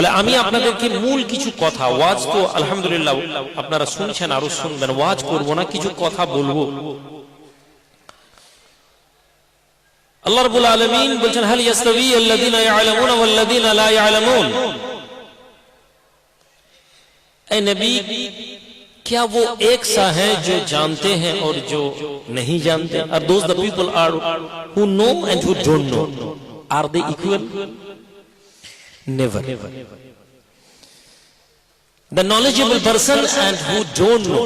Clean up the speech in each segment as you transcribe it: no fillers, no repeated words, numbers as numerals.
ফলে আমি আপনাদেরকে মূল কিছু কথা, ওয়াজ তো আলহামদুলিল্লাহ আপনারা শুনছেন, আরো শুনবেন, ওয়াজ করব না, কিছু কথা বলবো। আল্লাহ রাব্বুল আলামিন বলছেন, হাল ইয়াসতাবি আল্লাযীনা ইয়ালামুনা ওয়াল্লাযীনা লা ইয়ালামুন। ऐ नबी, क्या वो एक सा है जो जानते हैं और जो नहीं जानते? Are those the people are who know and who don't know? Are they equal? Never. The knowledgeable person and who don't know,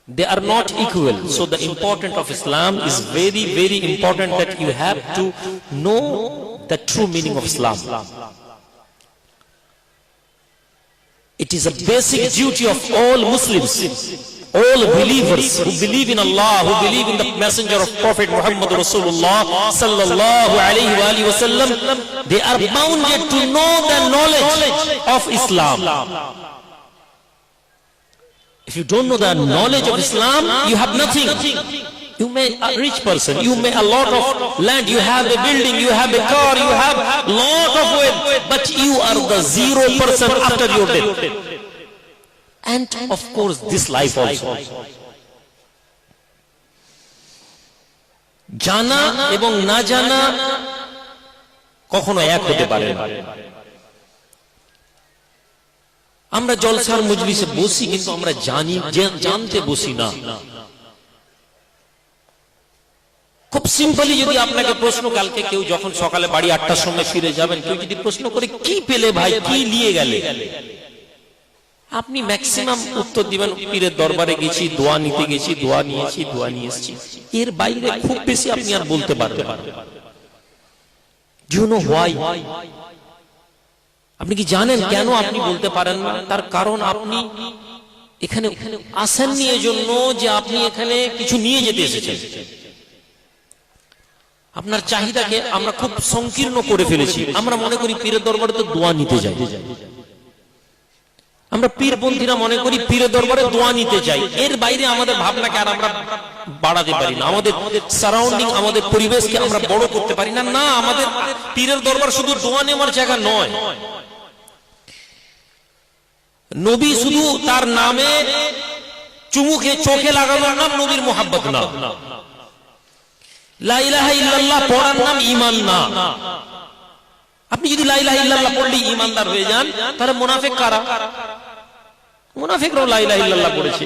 they are not equal. So the importance of Islam is very, very important, that you have to know the true meaning of Islam. It is a basic duty of all Muslims, all believers who believe in Allah, who believe in the messenger of Prophet Muhammad Rasulullah sallallahu alaihi wasallam. They are bounded to know the knowledge of Islam. If you don't know the knowledge of Islam, you have nothing. You may a rich person, you may a lot of land, you have a building, you have a car, you have lot of wealth, but you are the 0% after your death. And of course this life also. জানা এবং না জানা কখনো এক হতে পারে না। আমরা জলসার মজলিসে বসি, কিন্তু আমরা জানতে বসি না। খুব সিম্পলি যদি আপনাকে প্রশ্ন, কালকে কেউ যখন সকালে বাড়ি 8টার সময় ফিরে যাবেন, কেউ যদি প্রশ্ন করে কি পেলে ভাই, কি নিয়ে গেলে, আপনি ম্যাক্সিমাম উত্তর দিবেন, পীরের দরবারে গেছি, দোয়া নিতে গেছি, দোয়া নিয়েছি, দোয়া নিয়ে এসেছি। এর বাইরে খুব বেশি আপনি আর বলতে পারবেন না। You know why? আপনি কি জানেন কেন আপনি বলতে পারেন না? তার কারণ আপনি এখানে আসেননি এজন্য যে আপনি এখানে কিছু নিয়ে যেতে এসেছেন। আপনার চাহিদাকে আমরা খুব সংকীর্ণ করে ফেলেছি। আমরা মনে করি পীরের দরবারে তো দোয়া নিতে যাই, আমরা পীরপন্থীরা মনে করি পীরের দরবারে দোয়া নিতে যাই। এর বাইরে আমাদের ভাবনাকে আর আমরা বাড়াতে পারি না, আমাদের সারাউন্ডিং, আমাদের পরিবেশকে আমরা বড় করতে পারি না। না, আমাদের পীরের দরবার শুধু দোয়া নেওয়ার জায়গা নয়। নবী শুধু তার নামে চুমুকে চোখে লাগানোর নাম নবীর মোহাব্বত না। লা ইলাহা ইল্লাল্লাহ পড়ার নাম ঈমান না। আপনি যদি লা ইলাহা ইল্লাল্লাহ পড়লে ঈমানদার হয়ে যান, তাহলে মুনাফিক কারা? মুনাফিকরাও লা ইলাহা ইল্লাল্লাহ পড়েছে।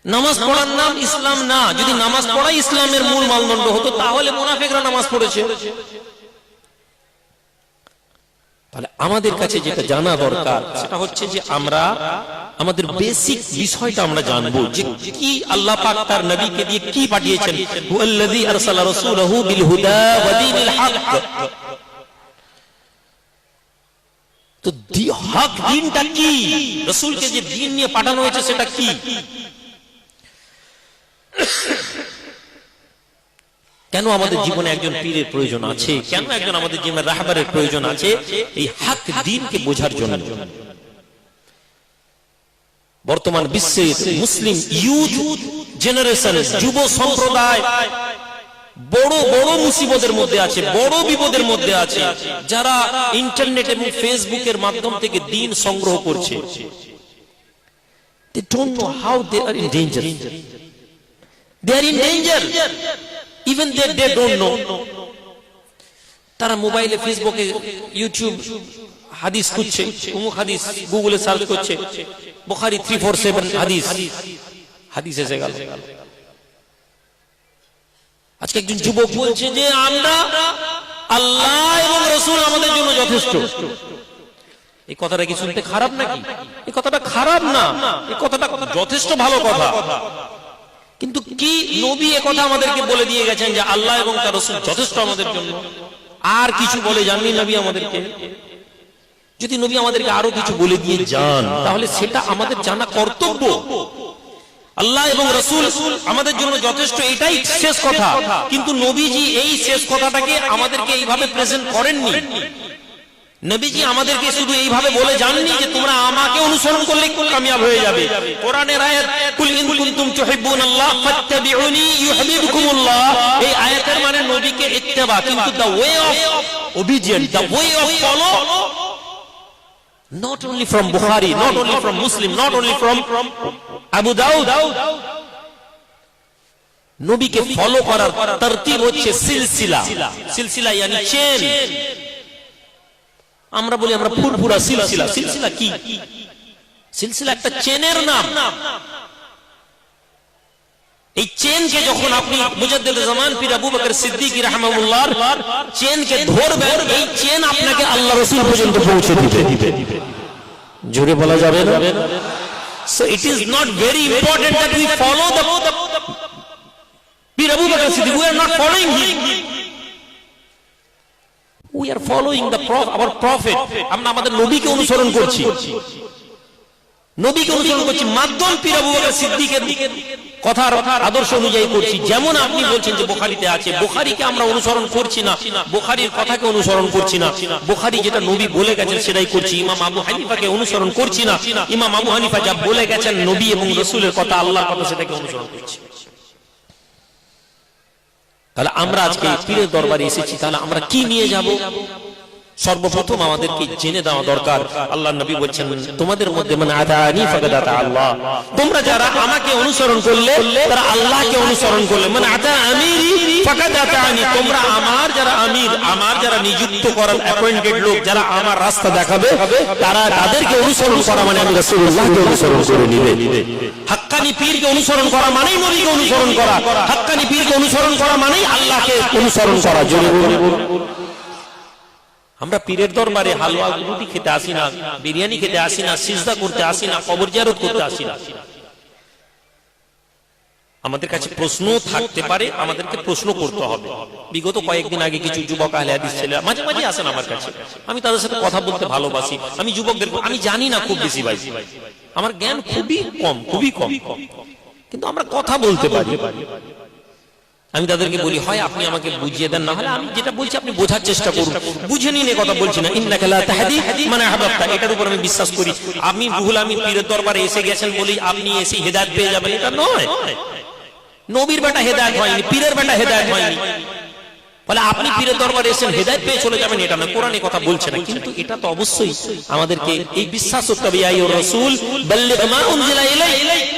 নামাজ পড়ার নাম ইসলাম না। যদি নামাজ পড়াই ইসলামের মূল মানদণ্ড হতো, তাহলে মুনাফিকরা নামাজ পড়েছে। তাহলে আমাদের কাছে যেটা জানা দরকার, সেটা হচ্ছে যে আমরা আমাদের বেসিক বিষয়টা আমরা জানবো, যে কি আল্লাহ পাক তার নবীকে দিয়ে কি পাঠিয়েছেন। হুয়াল্লাযী আরসালা রাসূলাহু বিল হুদা ওয়া দীনিল হক। তো হক দ্বীনটা কি? রাসূলকে যে দ্বীন নিয়ে পাঠানো হয়েছে সেটা কি? কেন আমাদের জীবনে একজন পীরের প্রয়োজন আছে? কেন একজন আমাদের জীবনে রাহবারের প্রয়োজন আছে? এই হক দ্বীনকে বোঝার জন্য। বর্তমান বিশ্বে মুসলিম ইউথ জেনারেশন, যুব সম্প্রদায় বড় বড় মুসিবতের মধ্যে আছে, বড় বিপদের মধ্যে আছে। যারা ইন্টারনেট এবং ফেসবুকের মাধ্যম থেকে দ্বীন সংগ্রহ করছে, they don't know how they are in danger. They are in danger. Even they don't know. তারা মোবাইলে, ফেসবুকে, ইউটিউব হাদিস খুঁজছে, অমুক হাদিস গুগলে সার্চ করছে, বুখারী 347 হাদিস এসে গেল। আজকে একজন যুবক বলছে যে আমরা আল্লাহ এবং রাসূল আমাদের জন্য যথেষ্ট। এই কথাটা কি শুনতে খারাপ নাকি? এই কথাটা খারাপ না, এই কথাটা যথেষ্ট ভালো কথা। কিন্তু কি নবী এই কথা আমাদেরকে বলে দিয়ে গেছেন যে আল্লাহ এবং তার রাসূল যথেষ্ট আমাদের জন্য? আর কিছু বলে যাননি নবী আমাদেরকে? যদি নবী আমাদেরকে আরো কিছু বলে দিয়ে যান, তাহলে সেটা আমাদের জানা কর্তব্য। আল্লাহ এবং রাসূল আমাদের জন্য যথেষ্ট, এটাই শেষ কথা। কিন্তু নবীজি এই শেষ কথাটাকে আমাদেরকে এইভাবে প্রেজেন্ট করেননি। নবীজি আমাদেরকে শুধু এইভাবে বলে যাননি যে তোমরা আমাকে অনুসরণ করলে কামিয়াব হয়ে যাবে। কোরআনের আয়াত কুল ইন কুনতুম তুহিব্বুনাল্লাহ ফাত্তাবিউনি ইউহিব্বুকুমুল্লাহ, এই আয়াতের মানে নবীকে ইত্তেবা। কিন্তু the way of obedient, the way of follow, not only from Bukhari, not only from Muslim, not only from Abu Dawud. নবীকে ফলো করার তরতিব হচ্ছে সিলসিলা। সিলসিলা yani চেন। আমরা বলি আমরা ফুরফুরা সিলসিলা। সিলসিলা কি? সিলসিলা একটা চেনের নাম। এই চেনকে যখন আপনি মুজাদ্দিদ জামান পীর আবু বকর সিদ্দিকী রাহিমাহুল্লাহর চেনকে ধরবেন, এই চেন আপনাকে আল্লাহ রাসূল পর্যন্ত পৌঁছে দিবে। জোরে বলা যাবে না? So it is not very important that we follow the Pir Abu Bakr Siddiq. We are not following him. We are following the our prophet. আমরা আমাদের নবীকে অনুসরণ করছি। নবীকে অনুসরণ করছি, মাধ্যম পীর আবু বকর সিদ্দিকের কথার আদর্শ অনুযায়ী করছি। যেমন আপনি বলছেন যে বুখারীতে আছে, বুখারীকে আমরা অনুসরণ করছি না, বুখারীর কথাকে অনুসরণ করছি না, বুখারী যেটা নবী বলে গেছেন সেটাই করছি। ইমাম আবু হানিফাকে অনুসরণ করছি না, ইমাম আবু হানিফা যা বলে গেছেন নবী এবং রাসূলের কথা, আল্লাহর কথা, সেটাকে অনুসরণ করছি। তাহলে আমরা আজকে পীরের দরবারে এসেছি, তাহলে আমরা কি নিয়ে যাব? সর্বপ্রথম আমাদেরকে জেনে দেওয়া দরকার, আল্লাহর নবী বলেছেন তোমাদের মধ্যে মান আতানি ফাকাদ আতা আল্লাহ, তোমরা যারা আমাকে অনুসরণ করলে তারা আল্লাহকে অনুসরণ করলে। মানে আতা আমিরি ফাকাদ আতানি, তোমরা আমার যারা আমির, আমার যারা নিযুক্ত করার অ্যাপয়েন্টেড লোক, যারা আমার রাস্তা দেখাবে, তারা তাদেরকে অনুসরণ করা মানে আমি রাসূলুল্লাহকে অনুসরণ করে নিবে। হাক্কানি পীরকে অনুসরণ করা মানেই নবীকে অনুসরণ করা, হাক্কানি পীরকে অনুসরণ করা মানেই আল্লাহকে অনুসরণ করা। জোরে বলুন। আমরা পীরের দরবারে হালুয়া রুটি খেতে আসি না, বিরিয়ানি খেতে আসি না, সিজদা করতে আসি না, কবর জিয়ারত করতে আসি না। আমাদের কাছে প্রশ্ন থাকতে পারে, আমাদেরকে প্রশ্ন করতে হবে। বিগত কয়েকদিন আগে কিছু যুবক আহলে হাদিস ছেলেরা মাঝে মাঝে আসেন আমার কাছে, আমি তাদের সাথে কথা বলতে ভালোবাসি। আমি যুবকদের, আমি জানি না খুব বেশি ভাই, আমার জ্ঞান খুবই কম, খুবই কম, কিন্তু আমরা কথা বলতে পারি। আমি তাদেরকে বলি, হয় আপনি আমাকে বুঝিয়ে দেন, না হলে আমি যেটা বলছি আপনি বোঝার চেষ্টা করুন। বুঝে নিন, কথা বলছি না। ইন্নাকা লা তাহদি মান আহবাবতা, এটার উপর আমি বিশ্বাস করি। আমি রুহুল আমিন পীরের দরবারে এসে গেছেন বলেই আপনি এসে হেদায়েত পেয়ে যাবেন, এটা নয়। নবীর বেটা হেদায়েত হয়নি, পীরের বেটা হেদায়েত হয়নি, বলে আপনি পীরের দরবারে এসেছেন হেদায়েত পেয়ে চলে যাবেন, এটা না। কোরআনে কথা বলছে না, কিন্তু এটা তো অবশ্যই আমাদেরকে এই বিশ্বাস করতে হবে। ইয়া আইয়ুর রাসূল বাল্লিগ মা উনজিলা ইলাইক,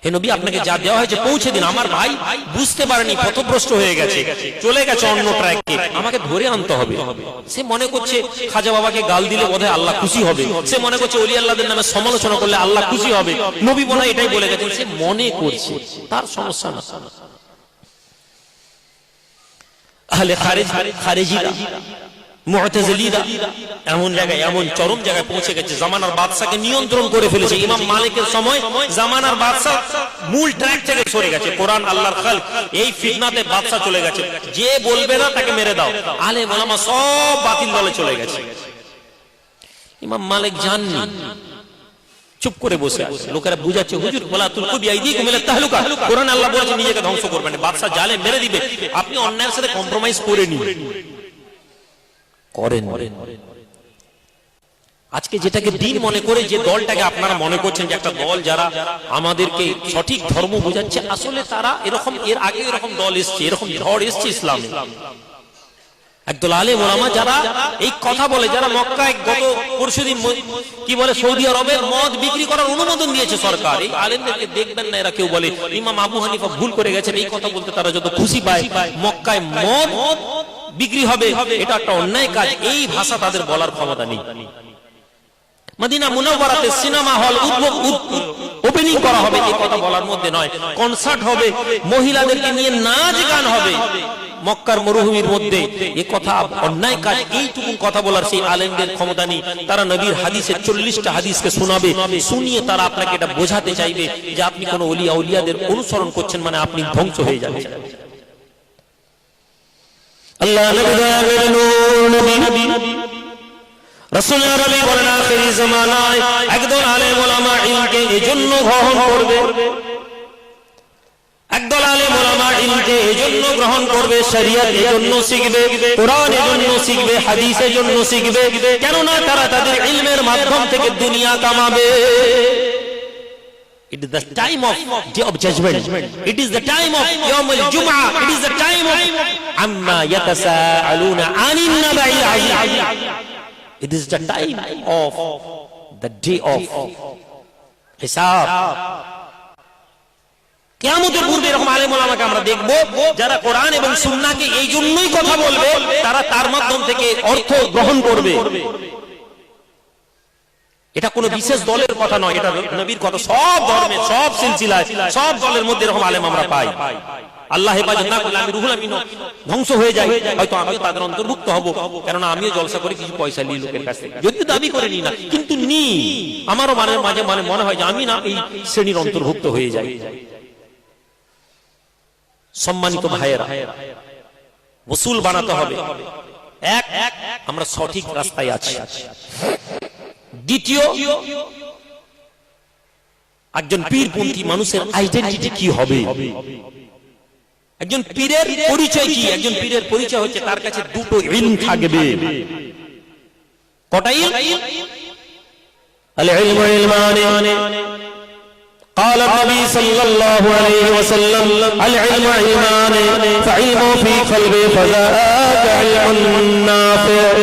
হে নবী আপনাকে যা দেওয়া হয়েছে পৌঁছে দিন। আমার ভাই বুঝতে পারেনি, পথভ্রষ্ট হয়ে গেছে, চলে গেছে অন্য ট্র্যাকে, আমাকে ধরে আনতে হবে। সে মনে করছে খাজা বাবাকে গাল দিলে বোধহয় আল্লাহ খুশি হবে, সে মনে করছে ওলি আল্লাহদের নামে সমালোচনা করলে আল্লাহ খুশি হবে, নবী বলা এটাই বলে গেছেন, সে মনে করছে, তার সমস্যা না। আহলে খারেজিরা, মুতাজিলিরা এমন জায়গায়, এমন চরম জায়গায় পৌঁছে গেছে, জামানার বাদশাকে নিয়ন্ত্রণ করে ফেলেছে। ইমাম মালিকের সময় জামানার বাদশা মূল ট্র্যাক থেকে সরে গেছে। কোরআন, আল্লাহর খালক, এই ফিতনাতে বাদশা চলে গেছে। যে বলবে না তাকে মেরে দাও, আলেম ওলামা সব বাতিল দলে চলে গেছে। ইমাম মালিক জাননি, চুপ করে বসে আছে। লোকেরা বুঝাচ্ছে, হুজুর ওয়ালা তুলকু বিআইদিকুম ইলা তাহলুকা, কোরআন আল্লাহ বলেছে নিজেকে ধ্বংস করবেন, বাদশা জালেম, মেরে দিবে, আপনি অন্যায়ের সাথে কম্প্রোমাইজ করে নিন, করেন। আজকে যেটাকে দিন মনে করে যে দলটাকে আপনারা মনে করছেন যে একটা দল যারা আমাদেরকে সঠিক ধর্ম বোঝাচ্ছে, আসলে তারা এরকম, এর আগে এরকম দল এসছে, এরকম ঝড় এসছে ইসলামে। একদল আলেম ওলামা যারা এই কথা বলে, যারা মক্কায় গত পরশুদিন কি বলে সৌদি আরবের মদ বিক্রি করার অনুমোদন দিয়েছে সরকার, এই আলেমদেরকে দেখবেন না এরা কেউ বলে ইমাম আবু হানিফা ভুল করে গেছেন, এই কথা বলতে তারা যত খুশি পায়। মক্কায় মদ বিক্রি হবে, এটা একটা অন্যায় কাজ, এই ভাষা তাদের বলার ক্ষমতা নেই। মদিনা মুনাওয়ারাতে সিনেমা হল ওপেনিং করা হবে, এই কথা বলার মধ্যে নয়। কনসার্ট হবে, মহিলাদেরকে নিয়ে নাচ গান হবে মক্কার মরুভূমির মধ্যে, এই কথা অন্যায় কাজ, এইটুকু কথা বলার সেই আলেমদের ক্ষমতা নেই। তারা নবীর হাদিসের 40টা হাদিসকে শোনাবে, শুনিয়ে তারা আপনাকে এটা বোঝাতে চাইবে যে আপনি কোন ওলিয়া উলিয়াদের অনুসরণ করছেন, মানে আপনি ধ্বংস হয়ে যাচ্ছেন। আল্লাহ নবী রাসূল আরবি বলেন, আখিরি জামানায় একদল আলেম ওলামা ইলমকে এজন্য গ্রহণ করবে, একদল আলেম ওলামা ইলমকে এজন্য গ্রহণ করবে, শরীয়ত এজন্য শিখবে, কোরআন এজন্য শিখবে, হাদিস এজন্য শিখবে, কেননা তারা তাদের ইলমের মাধ্যম থেকে দুনিয়া কামাবে। It is the time of day of judgment. It is the time of Yawm al-Jum'ah. It is the time of amma yatasaaluna anin naba'il azim. It is the time of the day of hisab. কিয়ামতের পূর্বে এরকম আলেম ওলামাকে আমরা দেখব যারা কোরআন এবং সুন্নাহকে এই জন্যই কথা বলবে, তারা তার মাধ্যম থেকে অর্থ গ্রহণ করবে। এটা কোনো বিশেষ দলের কথা নয়, এটা নবীর কথা। সব ধর্মে, সব সিলসিলায়, সব দলের মধ্যে এরকম আলেম আমরা পাই। আল্লাহ হেফাজত না করলে আমি রুহুল আমিন ধ্বংস হয়ে যাই, হয়তো আমিও তাদের অন্তর্ভুক্ত হব, কেননা আমিও জলসা করে কিছু পয়সা নিই লোকের কাছ থেকে, যদিও দাবি করে নিই না, কিন্তু নি আমারও মাঝে মনে হয় যে আমি না এই শ্রেণীর অন্তর্ভুক্ত হয়ে যাই। সম্মানিত ভাইয়েরা, ওসুল বানাতে হবে। এক, আমরা সঠিক রাস্তায় আছি। দ্বিতীয়, একজন পীরপন্থী মানুষের আইডেন্টিটি কি হবে? একজন পীরের পরিচয় কি? একজন পীরের পরিচয় হচ্ছে তার কাছে দুটো ইলম থাকবে। কটা ইলম? আল ইলমু ইলমানি। قال النبي صلى الله عليه وسلم العلم علمان فعلم في قلبي فذاك علم نافع।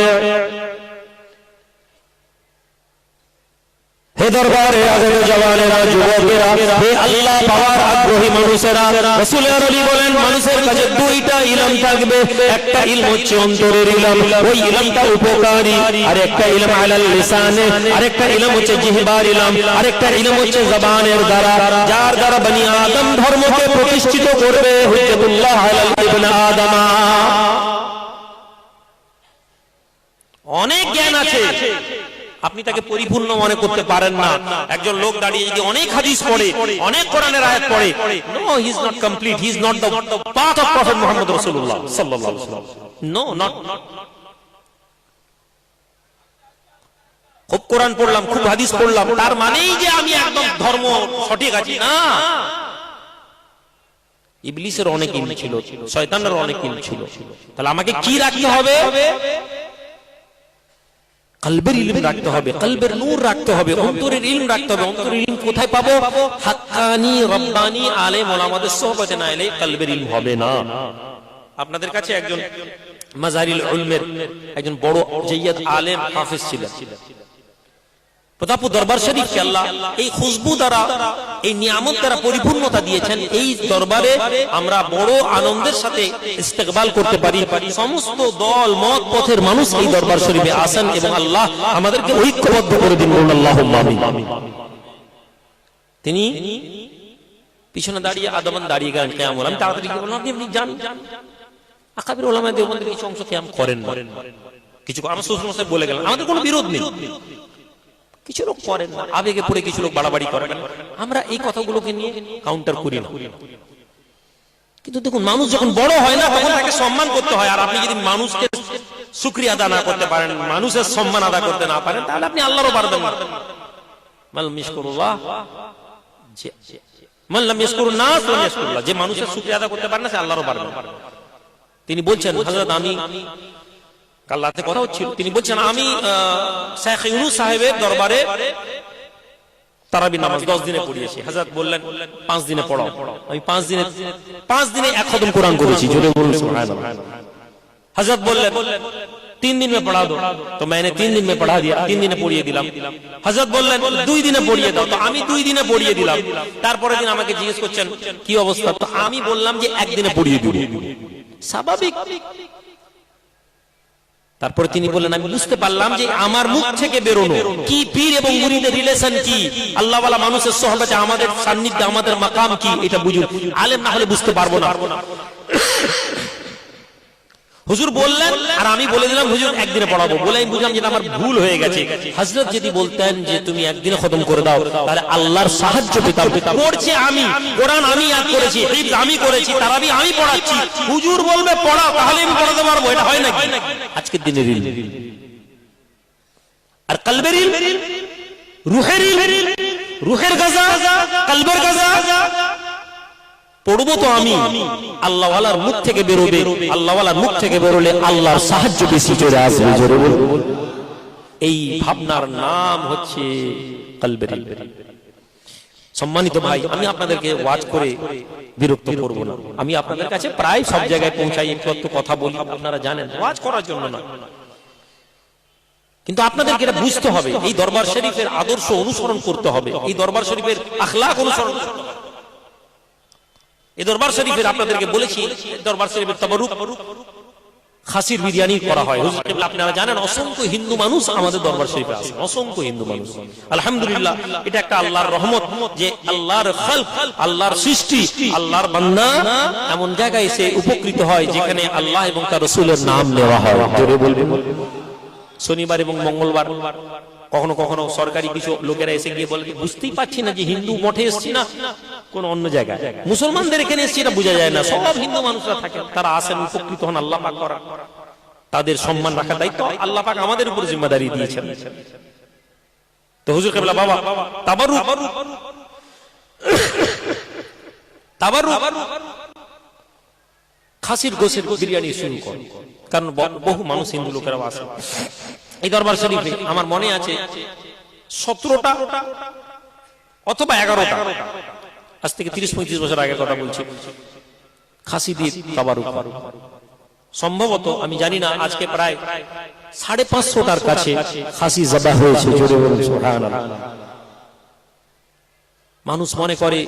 হে দরবারে আজের জওয়ানেরা, যুবকেরা, হে আল্লাহ পাওয়ার আগ্রহী মানুষেরা, রাসূল নবী বলেন মানুষের কাছে দুইটা ইলম থাকবে। একটা ইলম হচ্ছে অন্তরের ইলম, ওই ইলমটা উপকারী। আর একটা ইলম আলাল লিসানে, আরেকটা ইলম হচ্ছে জিহবার ইলম, আরেকটা ইলম হচ্ছে জবানের দ্বারা, যার দ্বারা বনি আদম ধর্মকে প্রতিষ্ঠিত করবে। হুজ্জাতুল্লাহ আলাল ইবনে আদম। অনেক জ্ঞান আছে, আপনি তাকে পরিপূর্ণ মনে করতে পারেন না। একজন লোক দাঁড়িয়ে যদি অনেক হাদিস পড়ে, অনেক কোরআনের আয়াত পড়ে, no, he is not complete, he is not the path of prophet Muhammad রাসূলুল্লাহ সাল্লাল্লাহু আলাইহি ওয়াসাল্লাম। No, not. খুব কোরআন পড়লাম, খুব হাদিস পড়লাম, তার মানেই যে আমি একদম ধর্ম সঠিক আছি না। ইবলিসের অনেক ইলম ছিল, শয়তানের অনেক ইলম ছিল। তাহলে আমাকে কি রাখতে হবে? কলবের ইলম রাখতে হবে, কলবের নূর রাখতে হবে, অন্তরের ইলম রাখতে হবে। অন্তরের ইলম কোথায় পাবো? হাক্কানি রব্বানি আলেম ওলামাদের সোহবতে না এলে কলবের ইলম হবে না। আপনাদের কাছে একজন মাজারিল উলমের একজন বড় জাইয়াদ আলেম হাফেজ ছিলেন। প্রতাপপুর দরবার শরীফকে আল্লাহ এই খুশবু দ্বারা, এই নিয়ামত দ্বারা পরিপূর্ণতা দিয়েছেন। এই দরবারে আমরা বড় আনন্দের সাথে ইস্তেকবাল করতে পারি। সমস্ত দল মত পথের মানুষ এই দরবার শরীফে আসেন এবং আল্লাহ আমাদেরকে ঐক্যবদ্ধ করে দিন। আল্লাহুম্মা আমিন। তিনি পিছনে দাঁড়িয়ে আদমান দাঁড়িয়ে গেলেন কিয়াম। আমি তাড়াতাড়ি বললাম আপনি যান। আকাবির উলামা দেওবন্দের কিছু অংশ কিয়াম করেন না, কিছু আমার শ্বশুর মশাই বলে গেলেন, আমাদের কোনো বিরোধ নেই। কিছু লোক করেন না, আবেগে পড়ে কিছু লোক বাড়াবাড়ি করেন, আমরা এই কথাগুলোকে নিয়ে কাউন্টার করি না। কিন্তু দেখুন, মানুষ যখন বড় হয় না তখন তাকে সম্মান করতে হয়। আর আপনি যদি মানুষকে শুকরিয়া আদা না করতে পারেন, মানুষের সম্মান আদা করতে না পারেন, তাহলে আপনি আল্লাহরও পারবেন না। মান মিশকুরুল্লাহ, মান লাম ইয়াশকুরুন নাস লাম ইয়াশকুরুল্লাহ। যে মানুষের শুকরিয়া আদা করতে পারে না সে আল্লাহরও পারবে না। তিনি বলছেন, হযরত আমি কাল রাতে কথা হচ্ছিল, তিনি বলছেন আমি শেখ ইউনুস সাহেবের দরবারে তারাবি নামাজ 10 দিনে পড়িয়েছি। হযরত বললেন 5 দিনে পড়াও। আমি 5 দিনে এক খতম কোরআন করেছি। জোরে বলুন সুবহানাল্লাহ। हजरत बोले 3 दिन में पढ़ा दो, तो मैंने 3 दिन में पढ़ा दिया, 3 দিনে পড়িয়ে দিলাম। হযরত বললেন 2 দিনে পড়িয়ে দাও, তো আমি 2 দিনে পড়িয়ে দিলাম। তারপরের দিন আমাকে জিজ্ঞেস করছেন কি অবস্থা, তো আমি বললাম যে একদিনে পড়িয়ে দিব, স্বাভাবিক। তারপরে তিনি বললেন আমি বুঝতে পারলাম যে আমার মুখ থেকে বেরোনো কি পীর এবং মুরিদের রিলেশন কি, আল্লাহ ওয়ালা মানুষের সোহবতে আমাদের সান্নিধ্যে আমাদের মাকাম কি, এটা বুঝুন। আলেম না হলে বুঝতে পারবো না। হুজুর বললেন আর আমি বলে দিলাম হুজুর একদিনে পড়াবো, বলে আমি বুঝলাম যেটা আমার ভুল হয়ে গেছে। হযরত যদি বলতেন যে তুমি একদিনে খতম করে দাও, তাহলে আল্লাহর সাহায্য পেতাম। পড়ছে আমি, কোরআন আমি ইয়াদ করেছি, হিফজ আমি করেছি, তারাবি আমি পড়াচ্ছি, হুজুর বলবে পড়াও, তাহলে আমি পড়াতে পারবো। এটা হয় নাকি? আজকের দিনের ইলম আর কলবের ইলম, রূহের ইলম, রূহের গাজা, কলবের গাজা পড়বো তো আমি, আল্লাহ ওয়ালার মুখ থেকে বেরোবে, আল্লাহ ওয়ালার মুখ থেকে বেরোলে আল্লাহর সাহায্য বেশি চলে আসবে। জোরে বলুন। এই ভাবনার নাম হচ্ছে কলবের ইলম। সম্মানিত ভাই, আমি আপনাদেরকে ওয়াজ করে বিরক্ত করব না। আমি আপনাদের কাছে প্রায় সব জায়গায় পৌঁছাই, একটু কথা বলি, আপনারা জানেন, ওয়াজ করার জন্য না। কিন্তু আপনাদেরকে এটা বুঝতে হবে, এই দরবার শরীফের আদর্শ অনুসরণ করতে হবে, এই দরবার শরীফের আখলাক অনুসরণ করতে হবে। এই দরবার শরীফের আপনাদেরকে বলেছি, দরবার শরীফের তাবারুক খাসির বিরিয়ানি করা হয়। হুজুর কিবলা আপনারা জানেন, অসংখ্য হিন্দু মানুষ আমাদের দরবার শরীফে আছে, অসংখ্য হিন্দু মানুষ। আলহামদুলিল্লাহ, এটা একটা আল্লাহর রহমত যে আল্লাহর খালক, আল্লাহর সৃষ্টি, আল্লাহর বান্দা এমন জায়গায় এসে উপকৃত হয় যেখানে আল্লাহ এবং তার রাসূলের নাম নেওয়া হয়। জোরে বলবেন। শনিবার এবং মঙ্গলবার কখনো কখনো সরকারি কিছু লোকেরা এসে গিয়ে বলে, বুঝতেই পারছি না যে হিন্দু মঠে এসছি না কোন অন্য জায়গায়, মুসলমানদের এখানে এসছি এটা বোঝা যায় না। সব হিন্দু মানুষরা থাকেন, তারা আসেন, উপকৃত হন, আল্লাহ পাক করা, তাদের সম্মান রাখার দায়িত্ব আল্লাহ পাক আমাদের উপর জিম্মাদারি দিয়েছেন। তো হুজুর কিবলা বাবা তাবারুক খাসির গোশের বিরিয়ানি শুরু করেন, কারণ বহু মানুষ হিন্দু লোকেরা আসে এই দরবার শরীফে। আমার মনে আছে 17টা অথবা 11টা, আজ থেকে 30-35 বছর আগে কথা বলছি, খাসি দিয়ে তাবারুক। সম্ভবত আমি জানি না, আজকে প্রায় 550টার কাছে খাসি জবা হয়েছে। জোরে বলুন সুবহানাল্লাহ। মানুষ মনে করে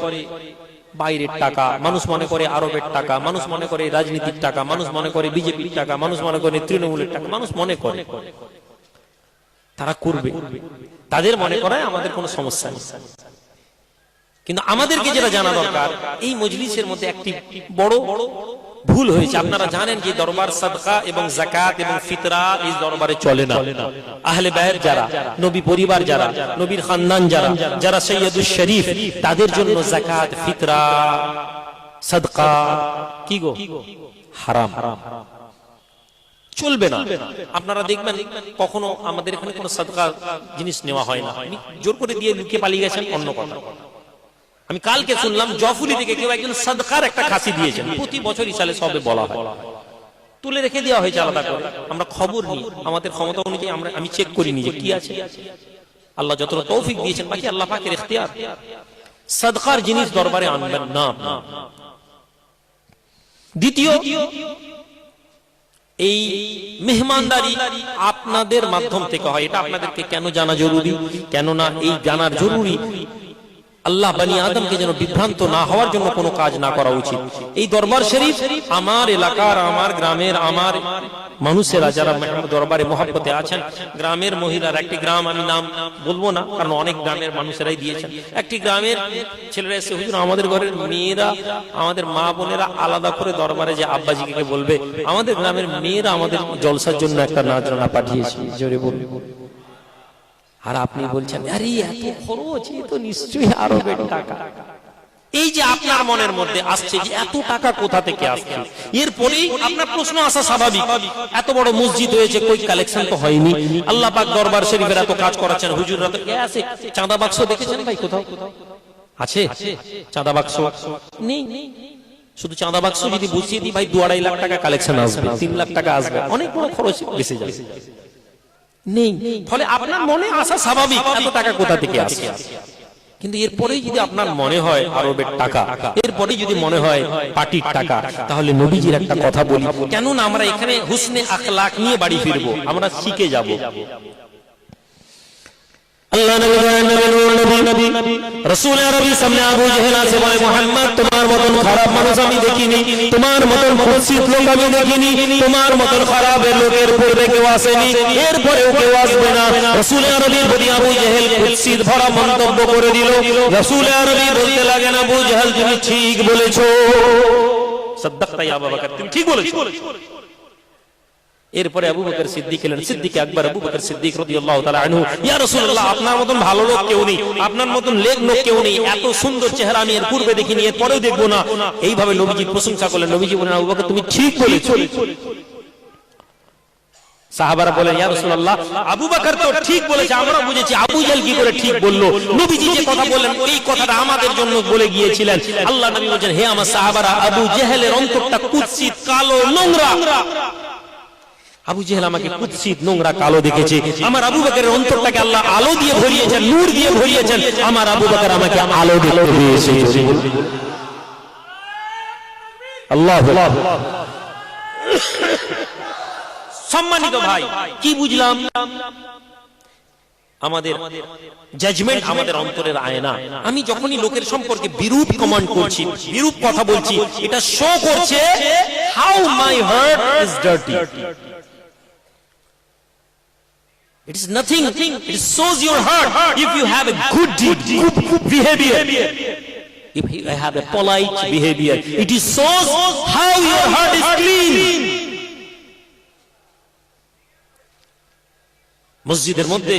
বাইরের টাকা, মানুষ মনে করে আরবের টাকা, মানুষ মনে করে রাজনীতির টাকা, মানুষ মনে করে বিজেপির টাকা, মানুষ মনে করে তৃণমূলের টাকা, মানুষ মনে করে তারা করবে, তাদের মনে করায় আমাদের কোনো সমস্যা নেই। কিন্তু আমাদেরকে যেটা জানা দরকার, এই মজলিসের মধ্যে একটি বড় ভুল হয়েছে। আপনারা জানেন যে দরবার সাদকা এবং যাকাত এবং ফিতরা এই দরবারে চলে না। আহলে বায়ত যারা, নবী পরিবার যারা, নবীর খানদান যারা, যারা সৈয়দুশ শরীফ, তাদের জন্য যাকাত, ফিতরা, সাদকা কি গো হারাম, চলবে না। আপনারা দেখবেন কখনো আমাদের এখানে কোনো সাদকা জিনিস নেওয়া হয় না, জোর করে দিয়ে লুকিয়ে পালিয়ে গেছেন অন্য কথা। আমি কালকে শুনলাম জফুলি থেকে কেউ একজন সাদকার একটা খাসি দিয়েছেন, প্রতি বছর ইসালে সবে বলা হয়, তুলে রেখে দেওয়া হয়েছে আলাদা করে। আমরা খবর নিই, আমাদের ক্ষমতা অনুযায়ী আমি চেক করি নি যে কি আছে। আল্লাহ যতটা তৌফিক দিয়েছেন, বাকি আল্লাহ পাকের ইখতিয়ার। সাদকার জিনিস দরবারে আনবেন না। দ্বিতীয়, এই মেহমানদারি আপনাদের মাধ্যম থেকে হয়। এটা আপনাদেরকে কেন জানা জরুরি? কেননা এই জানার জরুরি আল্লাহ বনি আদমকে যেন বিভ্রান্ত না হওয়ার জন্য কোনো কাজ না করা উচিত। এই দরবার শরীফ আমার এলাকার, আমার গ্রামের, আমার মানুষেরা যারা দরবারে মহব্বতে আছেন, গ্রামের মহিলার একটি গ্রাম, আমি নাম বলবো না কারণ অনেক গ্রামের মানুষেরাই দিয়েছেন, একটি গ্রামের ছেলেরা এসে, হুজুর আমাদের ঘরের মেয়েরা, আমাদের মা বোনেরা আলাদা করে দরবারে যে আব্বাজিকে বলবে, আমাদের গ্রামের মেয়েরা আমাদের জলসার জন্য একটা নাচরানা পাঠিয়েছে। জোরে বলবে। আর আপনি বলছেন আরে এত খরচ, এ তো নিশ্চয়ই আরবের টাকা। এই যে আপনার মনের মধ্যে আসছে যে এত টাকা কোথা থেকে আসছে, এরপরেই আপনার প্রশ্ন আসা স্বাভাবিক, এত বড় মসজিদ হয়েছে, কই কালেকশন তো হয়নি? আল্লাহ পাক দরবার শরীফের এত কাজ করাচ্ছেন, হুজুররা তো আছে। চাঁদা বাক্স দেখেছেন ভাই কোথাও আছে? চাঁদা বাক্স নেই। শুধু চাঁদা বাক্স যদি বসিয়ে দিই ভাই, 2-2.5 লাখ টাকা কালেকশন আসবে, 3 লাখ টাকা আসবে, অনেক বড় খরচ বেঁচে যাবে। নেই, ফলে আপনার মনে আসা স্বাভাবিক, এত টাকা কোথা থেকে আসে। কিন্তু এরপরেই যদি আপনার মনে হয় আরবের টাকা, এরপরেই যদি মনে হয় পার্টির টাকা, তাহলে নবীজির একটা কথা বলি, কেননা আমরা এখানে হুসনে আখলাক নিয়ে বাড়ি ফিরবো, আমরা শিখে যাব। আল্লাহ নবী নবী রাসূল আরবি সামনে আবু জেহেল আছে, বলে মুহাম্মদ তোমার মতন খারাপ মানুষ আমি দেখিনি, তোমার মতন কুৎসিত লোক আমি দেখিনি, তোমার মতন খারাপের লোকের পূর্বে কেউ আসেনি, এরপরেও কেউ আসবে না। রাসূল আরবি বলি আবু জেহেল কুৎসিত ভরা মন্তব্য করে দিল। রাসূল আরবি বলতে লাগেন, আবু জেহেল তুমি ঠিক বলেছো, সাদ্দাকতা ইয়া আবু বকর, তুমি ঠিক বলেছো। এরপরে আবু বকর সিদ্দিক এলেন, সিদ্দিক আকবর আবু বকর সিদ্দিক রাদিয়াল্লাহু তাআলা আনহু, ইয়া রাসূলুল্লাহ আপনার মতন ভালো লোক কেউ নেই, আপনার মতন নেক লোক কেউ নেই, এত সুন্দর চেহারা আমি এর পূর্বে দেখিনি, এর পরেও দেখব না। এইভাবে নবীজির প্রশংসা করলেন। নবীজি বলেন, আবু বকর তুমি ঠিক বলেছো। সাহাবারা বলেন, ইয়া রাসূলুল্লাহ আবু বকর তো ঠিক বলেছে, আমরা বুঝেছি, আবু জেহেল কি করে ঠিক বললো? নবীজি যে কথা বললেন এই কথাটা আমাদের জন্য বলে গিয়েছিলেন। আল্লাহ নবী বলেন, হে আমার সাহাবারা, আবু জেহেলের অন্তরটা কুৎসিত, কালো, নোংরা। আবু জেহেল আমাকে কুৎসিত নোংরা কালো দেখেছে, আমার আবু বকরের অন্তরটাকে আল্লাহ আলো দিয়ে ভরিয়েছেন, নূর দিয়ে ভরিয়েছেন, আমার আবু বকর আমাকে আলো দেখতে দিয়েছে। আল্লাহ সম্মানিত ভাই, কি বুঝলাম? আমাদের জাজমেন্ট আমাদের অন্তরের আয়না। আমি যখনই লোকের সম্পর্কে বিরূপ কমেন্ট করছি, বিরূপ কথা বলছি, এটা শো করছে how my heart is dirty. It is nothing. It shows your heart if you have a good deed, good behavior. If you have a polite behavior, it is shows how your heart is clean. মসজিদের মধ্যে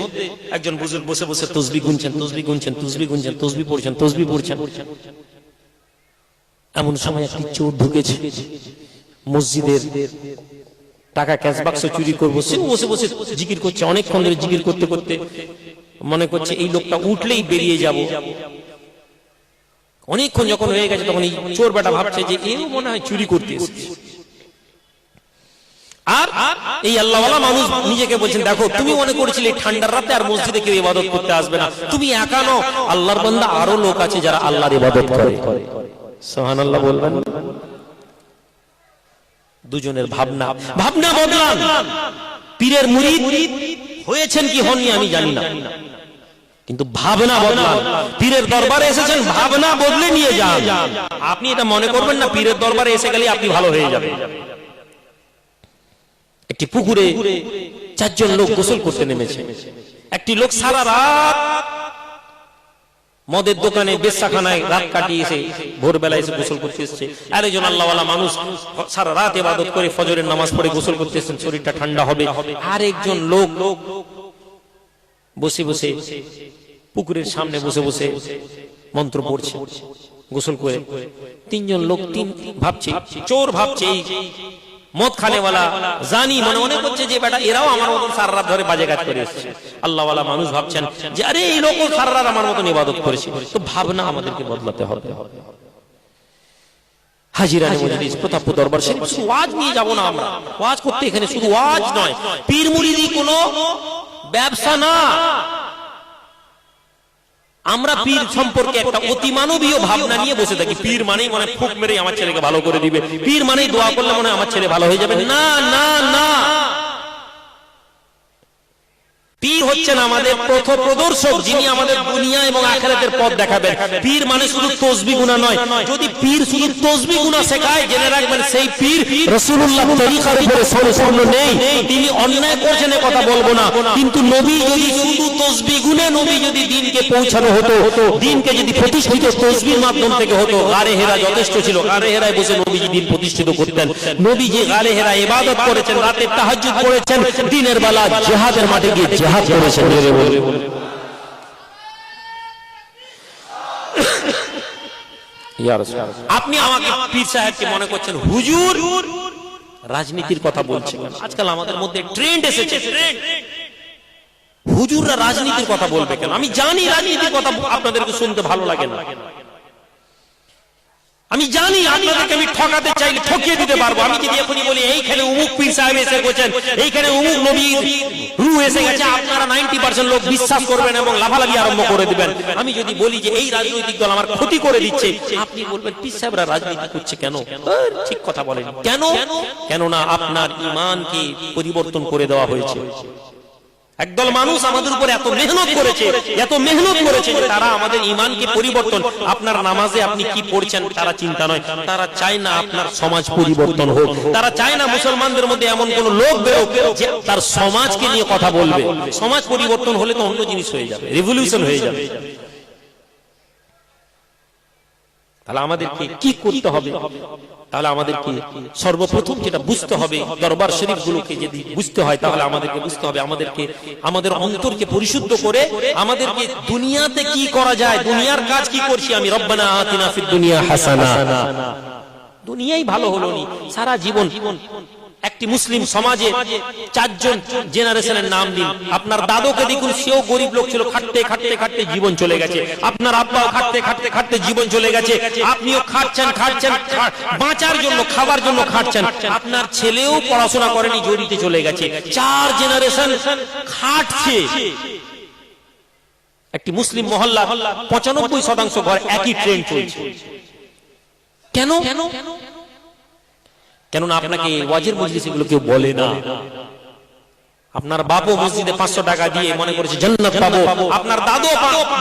একজন বুজুর্গ বসে বসে তসবিহ গুনছেন, তসবিহ গুনছেন, তসবিহ গুনছেন, তসবিহ পড়ছেন, তসবিহ পড়ছেন। এমন সময় একটি চোর ঢুকেছে মসজিদের, টাকা ক্যাশ বাক্স চুরি করবো, সে বসে বসে জিকির করছে, অনেকক্ষণ ধরে জিকির করতে করতে মনে করছে এই লোকটা উঠলেই বেরিয়ে যাব। অনেকক্ষণ যখন হয়ে গেছে তখন এই চোর বেটা ভাবছে যে এও মনে হয় চুরি করতে এসেছে। আর এই আল্লাহওয়ালা মানুষ নিজেকে বলছেন, দেখো তুমি মনে করেছিলে ঠান্ডার রাতে আর মসজিদে কেউ ইবাদত করতে আসবে না, তুমি একা নও, আল্লাহর বান্দা আরো লোক আছে যারা আল্লাহর ইবাদত করে। সুবহানাল্লাহ বলবেন। দুজনের ভাবনা বদলান। পীরের মুরিদ হয়েছেন কি হননি আমি জানি না, কিন্তু ভাবনা বদলান। পীরের দরবারে এসেছেন, ভাবনা বদলে নিয়ে যান। আপনি এটা মনে করবেন না পীরের দরবারে এসে গেলে আপনি ভালো হয়ে যাবেন। একটি পুকুরে চারজন লোক গোসল করতে নেমেছে। একটি লোক সারা রাত মদের দোকানে, বেশ্যাখানায় রাত কাটিয়ে এসে ভোরবেলা এসে গোসল করতে এসেছে। আর একজন আল্লাহওয়ালা মানুষ সারা রাত ইবাদত করে ফজরের নামাজ পড়ে গোসল করতে এসেছেন, শরীরটা ঠান্ডা হবে। আর একজন লোক বসে বসে পুকুরের সামনে বসে বসে মন্ত্র পড়ছে গোসল করে। তিনজন লোক ভাবছে, চোর ভাবছে এই মদ খানেওয়ালা জানি মনে মনে করছে যে বেটা এরাও আমার মতন সারা রাত ধরে বাজে কাজ করে এসেছে। আল্লাহওয়ালা মানুষ ভাবছেন যে আরে এই লোকও সারা রাত আমার মতন ইবাদত করেছে। তো ভাবনা আমাদেরকে বদলাতে হবে। হাজিরানে মজলিস, প্রতাপপুর দরবার শরীফ, শুধু ওয়াজ নিয়ে যাব না আমরা। ওয়াজ করতে এখানে শুধু ওয়াজ নয়, পীর মুরিদি কোনো ব্যবসা না। আমরা পীর সম্পর্কে একটা অতি মানবীয় ভাবনা নিয়ে বসে থাকি। পীর মানেই মনে ফুক মেরে আমার ছেলেকে ভালো করে দিবে, পীর মানেই দোয়া করলে মনে আমার ছেলে ভালো হয়ে যাবে। না না না, পীর হচ্ছেন আমাদের পথ প্রদর্শক, যিনি আমাদের দুনিয়া এবং আখিরাতের পথ দেখাবেন। পীর মানে শুধু তাসবিহ গুনাহ নয়। যদি পীর শুধু তাসবিহ গুনাহ শেখায়, জেনে রাখবেন সেই পীর রাসূলুল্লাহর তরিকার উপরে সম্পূর্ণ নেই। তিনি অন্যায় করছেন এ কথা বলবো না, কিন্তু নবী যদি শুধু তাসবিহ গুনে নবী যদি দ্বীনকে পৌঁছানো হতো, দ্বীনকে যদি প্রতিষ্ঠিত তাসবিহর মাধ্যম থেকে হতো, গারে হেরা যথেষ্ট ছিল। গারে হেরায় বসে নবীজি দ্বীন প্রতিষ্ঠিত করতেন। নবী যে গারে হেরা ইবাদত করেছেন, রাতে তাহাজ্জুদ করেছেন, দিনের বেলা জিহাদের মাঠে গিয়ে জিহাদ করেছেন। আপনি আমাকে পীর সাহেবকে মনে করছেন হুজুর রাজনীতির কথা বলছেন। আজকাল আমাদের মধ্যে ট্রেন্ড এসেছে, হুজুররা রাজনীতির কথা বলবে কেন? আমি জানি রাজনীতির কথা আপনাদেরকে শুনতে ভালো লাগে না। আমি জানি আপনাদেরকে আমি ঠকাতে চাইলে ঠকিয়ে দিতে পারবো। আমি যদি এখনই বলি এইখানে অমুক পীর সাহেব এসে গেছেন, এইখানে অমুক নবী রূহ এসে গেছে, আপনারা 90% লোক বিশ্বাস করবেন এবং লাফালাফি আরম্ভ করে দিবেন। আমি যদি বলি যে এই রাজনৈতিক দল আমার ক্ষতি করে দিচ্ছে, আপনি বলবেন পীর সাহেবরা রাজনীতি করছে কেন? ঠিক কথা বলেন। কেন? কেননা আপনার ঈমানকে পরিবর্তন করে দেওয়া হয়েছে। একদল মানুষ আমাদের উপর এত মেহনত করেছে, এত মেহনত করেছে যে তারা আমাদের ঈমানকে পরিবর্তন। আপনার নামাজে আপনি কি পড়ছেন তারা চিন্তা নয়, তারা চায় না আপনার সমাজ পরিবর্তন হোক। তারা চায় না মুসলমানদের মধ্যে এমন কোন লোক বেরোক যে তার সমাজকে নিয়ে কথা বলবে। সমাজ পরিবর্তন হলে তো অন্য জিনিস হয়ে যাবে, রিভলিউশন হয়ে যাবে। তাহলে আমাদেরকে কি করতে হবে? তাহলে আমাদেরকে সর্বপ্রথম যেটা বুঝতে হবে, দরবার শরীফগুলোকে যদি বুঝতে হয় তাহলে আমাদেরকে বুঝতে হবে আমাদের অন্তরকে পরিশুদ্ধ করে আমাদেরকে দুনিয়াতে কি করা যায়, দুনিয়ার কাজ কি করছি আমি। রব্বানা আতিনা ফিদ দুনিয়া হাসানা, দুনিয়াই ভালো হলো নি, সারা জীবন একটি মুসলিম সমাজে চারজন জেনারেশনের নাম দিন। আপনার দাদুকে দেখুন, সেও গরিব লোক ছিল, খাটতে খাটতে খাটতে জীবন চলে গেছে। আপনার আব্বাও খাটতে খাটতে খাটতে জীবন চলে গেছে। আপনিও খাটছেন খাটছেন, বাঁচার জন্য, খাবার জন্য খাটছেন। আপনার ছেলেও পড়াশোনা করেনি, জড়িতে চলে গেছে। 4 জেনারেশন খাটছে। একটি মুসলিম মহল্লা 95% ঘর একই ট্রেন্ড চলছে। কেন? কেননা আপনাকে ওয়াজের মজলিস এগুলো কেউ বলে না। আপনার বাপও মসজিদে 500 টাকা দিয়ে মনে করেছে জান্নাত পাবো, আপনার দাদু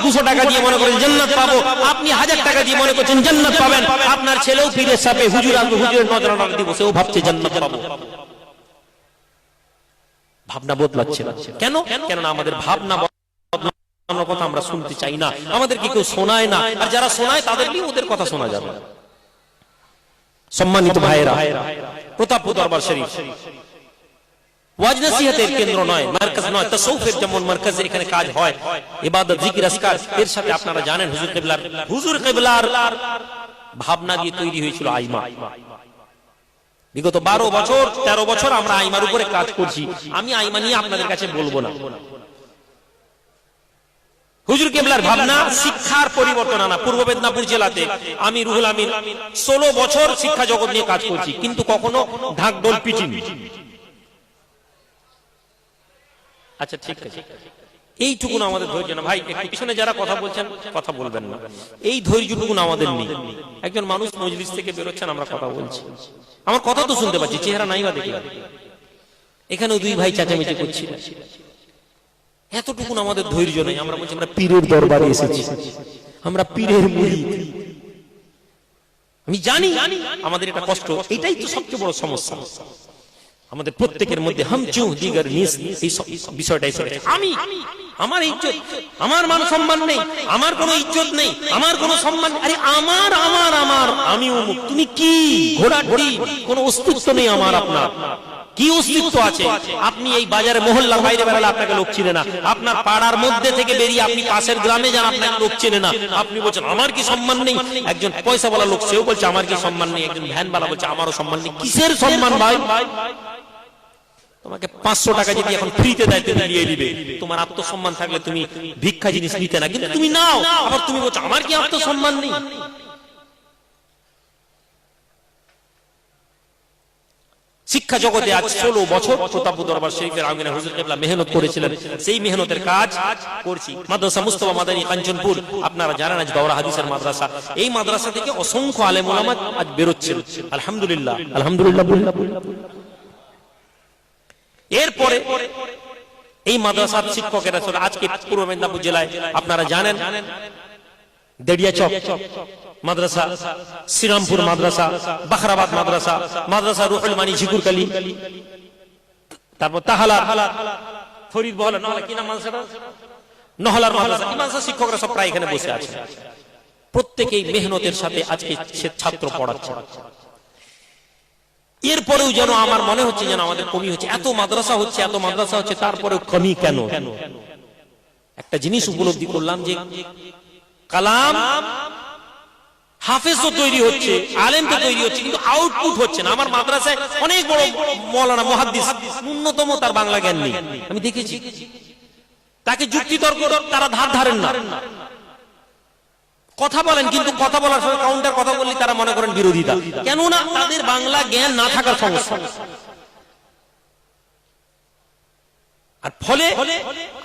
200 টাকা দিয়ে মনে করেছে জান্নাত পাবো, আপনি 1000 টাকা দিয়ে মনে করছেন জান্নাত পাবেন। আপনার ছেলেও পীরের সাথে হুজুর আসবে, হুজুরের নজরানা দিব, সেও ভাবছে জান্নাত পাবো। ভাবনা বদলাচ্ছে না। কেন? কেননা আমাদের ভাবনা বদলানোর কথা আমরা শুনতে চাই না, আমাদেরকে কেউ শোনায় না। আর যারা শোনায় তাদেরকেই ওদের কথা শোনা যাবে। সম্মানিত ভাইয়েরা, প্রতাপপুর দরবার শরীফ ওয়াজ নসিহতের কেন্দ্র নয়, মার্কাজ নয়, তাসাউফের যেমন মার্কাজে এখানে কাজ হয়, ইবাদত, জিকির, আজকার। এর সাথে আপনারা জানেন হুজুর কিবলার ভাবনা দিয়ে তৈরি হয়েছিল আইমা। বিগত 12 বছর 13 বছর আমরা আইমার উপরে কাজ করছি। আমি আইমা নিয়ে আপনাদের কাছে বলবো না। হুজুর কিবলার ভাবনা শিক্ষার পরিবর্তন আনা। পূর্ব মেদিনীপুর জেলাতে আমি রুহুল আমিন 16 বছর শিক্ষা জগৎ নিয়ে কাজ করছি, কিন্তু কখনো ঢাকঢোল পিটিনি। আচ্ছা ঠিক আছে, এইটুকুন আমাদের ধৈর্য না ভাই। একটু পিছনে যারা কথা বলছেন কথা বলবেন না, এই ধৈর্যটুকুন আমাদের নেই। একজন মানুষ মজলিস থেকে বেরোচ্ছেন, আমরা কথা বলছি, আমার কথা তো শুনতে পাচ্ছি, চেহারা নাই বা দেখি। এখানেও 2 ভাই চেঁচামেচি করছি, এতটুকুন আমাদের ধৈর্য নেই। আমরা বলছি আমরা পীরের দরবারে এসেছি, আমরা পীরের মুরিদ। আমি জানি আমাদের এটা কষ্ট, এটাই তো সবচেয়ে বড় সমস্যা আমাদের প্রত্যেকের মধ্যে। হামচু দিগার নিস, এই বিষয়টা এসে আমি, আমার ইজ্জত, আমার মান সম্মান নেই, আমার কোনো ইজ্জত নেই, আমার কোনো সম্মান। আরে আমার আমার আমার আমি অমুক, তুমি কি ঘোড়ার ডিম, কোনো অস্তিত্ব নেই আমার। আপনার কি অস্তিত্ব আছে? আপনি এই বাজারে মহল্লা বাইরে বেরোলে আপনাকে লোক চিনে না। আপনার পাড়ার মধ্যে থেকে বেরিয়ে আপনি পাশের গ্রামে যান, আপনাকে লোক চিনে না। আপনি বলছেন আমার কি সম্মান নেই। একজন পয়সাওয়ালা লোক, সেও বলছে আমার কি সম্মান নেই। একজন ভ্যানওয়ালা বলছে আমারও সম্মান নেই। কিসের সম্মান ভাই? তোমাকে 500 টাকা যদি এখন ফ্রিতে দেয় তুমি নিয়ে নিবে। তোমার আত্মসম্মান থাকলে তুমি ভিক্ষা জিনিস নিতে না, কিন্তু তুমি নাও। আবার তুমি বলছো আমার কি আত্মসম্মান নেই। শিক্ষা জগতে আজ 16 বছর প্রতাপপুর দরবার শরীফের আঙ্গিনায় হুজুর কিবলা মেহনত করেছিলেন, সেই মেহনতের কাজ করছি। মাদ্রাসা মুস্তাফা মাদানী কাঞ্চনপুর, আপনারা জানেন আজ দাওরা হাদিসের মাদ্রাসা। এই মাদ্রাসা থেকে অসংখ্য আলেম ওলামা আজ বেরোচ্ছেন, আলহামদুলিল্লাহ আলহামদুলিল্লাহ। এরপরে এই মাদ্রাসার শিক্ষকেরা ছিল আজকে পূর্ব মেদিনীপুর জেলায়, আপনারা জানেন দেড়িয়াচক মাদ্রাসা, শ্রীরামপুর মাদ্রাসা, বাখরাবাদ মাদ্রাসা, মাদ্রাসা রুহুল মানি ঝিকুরকালী, তারপর তাহালা, ফরিদ বহলা, নহলা কি নাম মাদ্রাসাটা, নহলার মাদ্রাসা। এই মাদ্রাসা শিক্ষকরা সব প্রায় এখানে বসে আছে। প্রত্যেকেই মেহনতের সাথে আজকে সে ছাত্র পড়াচ্ছে। এরপরেও যেন আমার মনে হচ্ছে যেন আমাদের কমি হচ্ছে। এত মাদ্রাসা হচ্ছে, এত মাদ্রাসা হচ্ছে, তারপরেও কমি কেন? একটা জিনিস উপলব্ধি করলাম যে কালাম হাফেজ তো তৈরি হচ্ছে, আলেম তো তৈরি হচ্ছে, কিন্তু আউটপুট হচ্ছে না। আমার মাদ্রাসায় অনেক বড় মাওলানা মুহাদ্দিস, ন্যূনতম তার বাংলা জ্ঞান নেই। আমি দেখেছি তাকে যুক্তি তর্ক তারা ধার ধারেন না, কথা বলেন, কিন্তু কথা বলার সময় কাউন্টার কথা বললে তারা মনে করেন বিরোধিতা। কেননা তাদের বাংলা জ্ঞান না থাকার সমস্যা। আর ফলে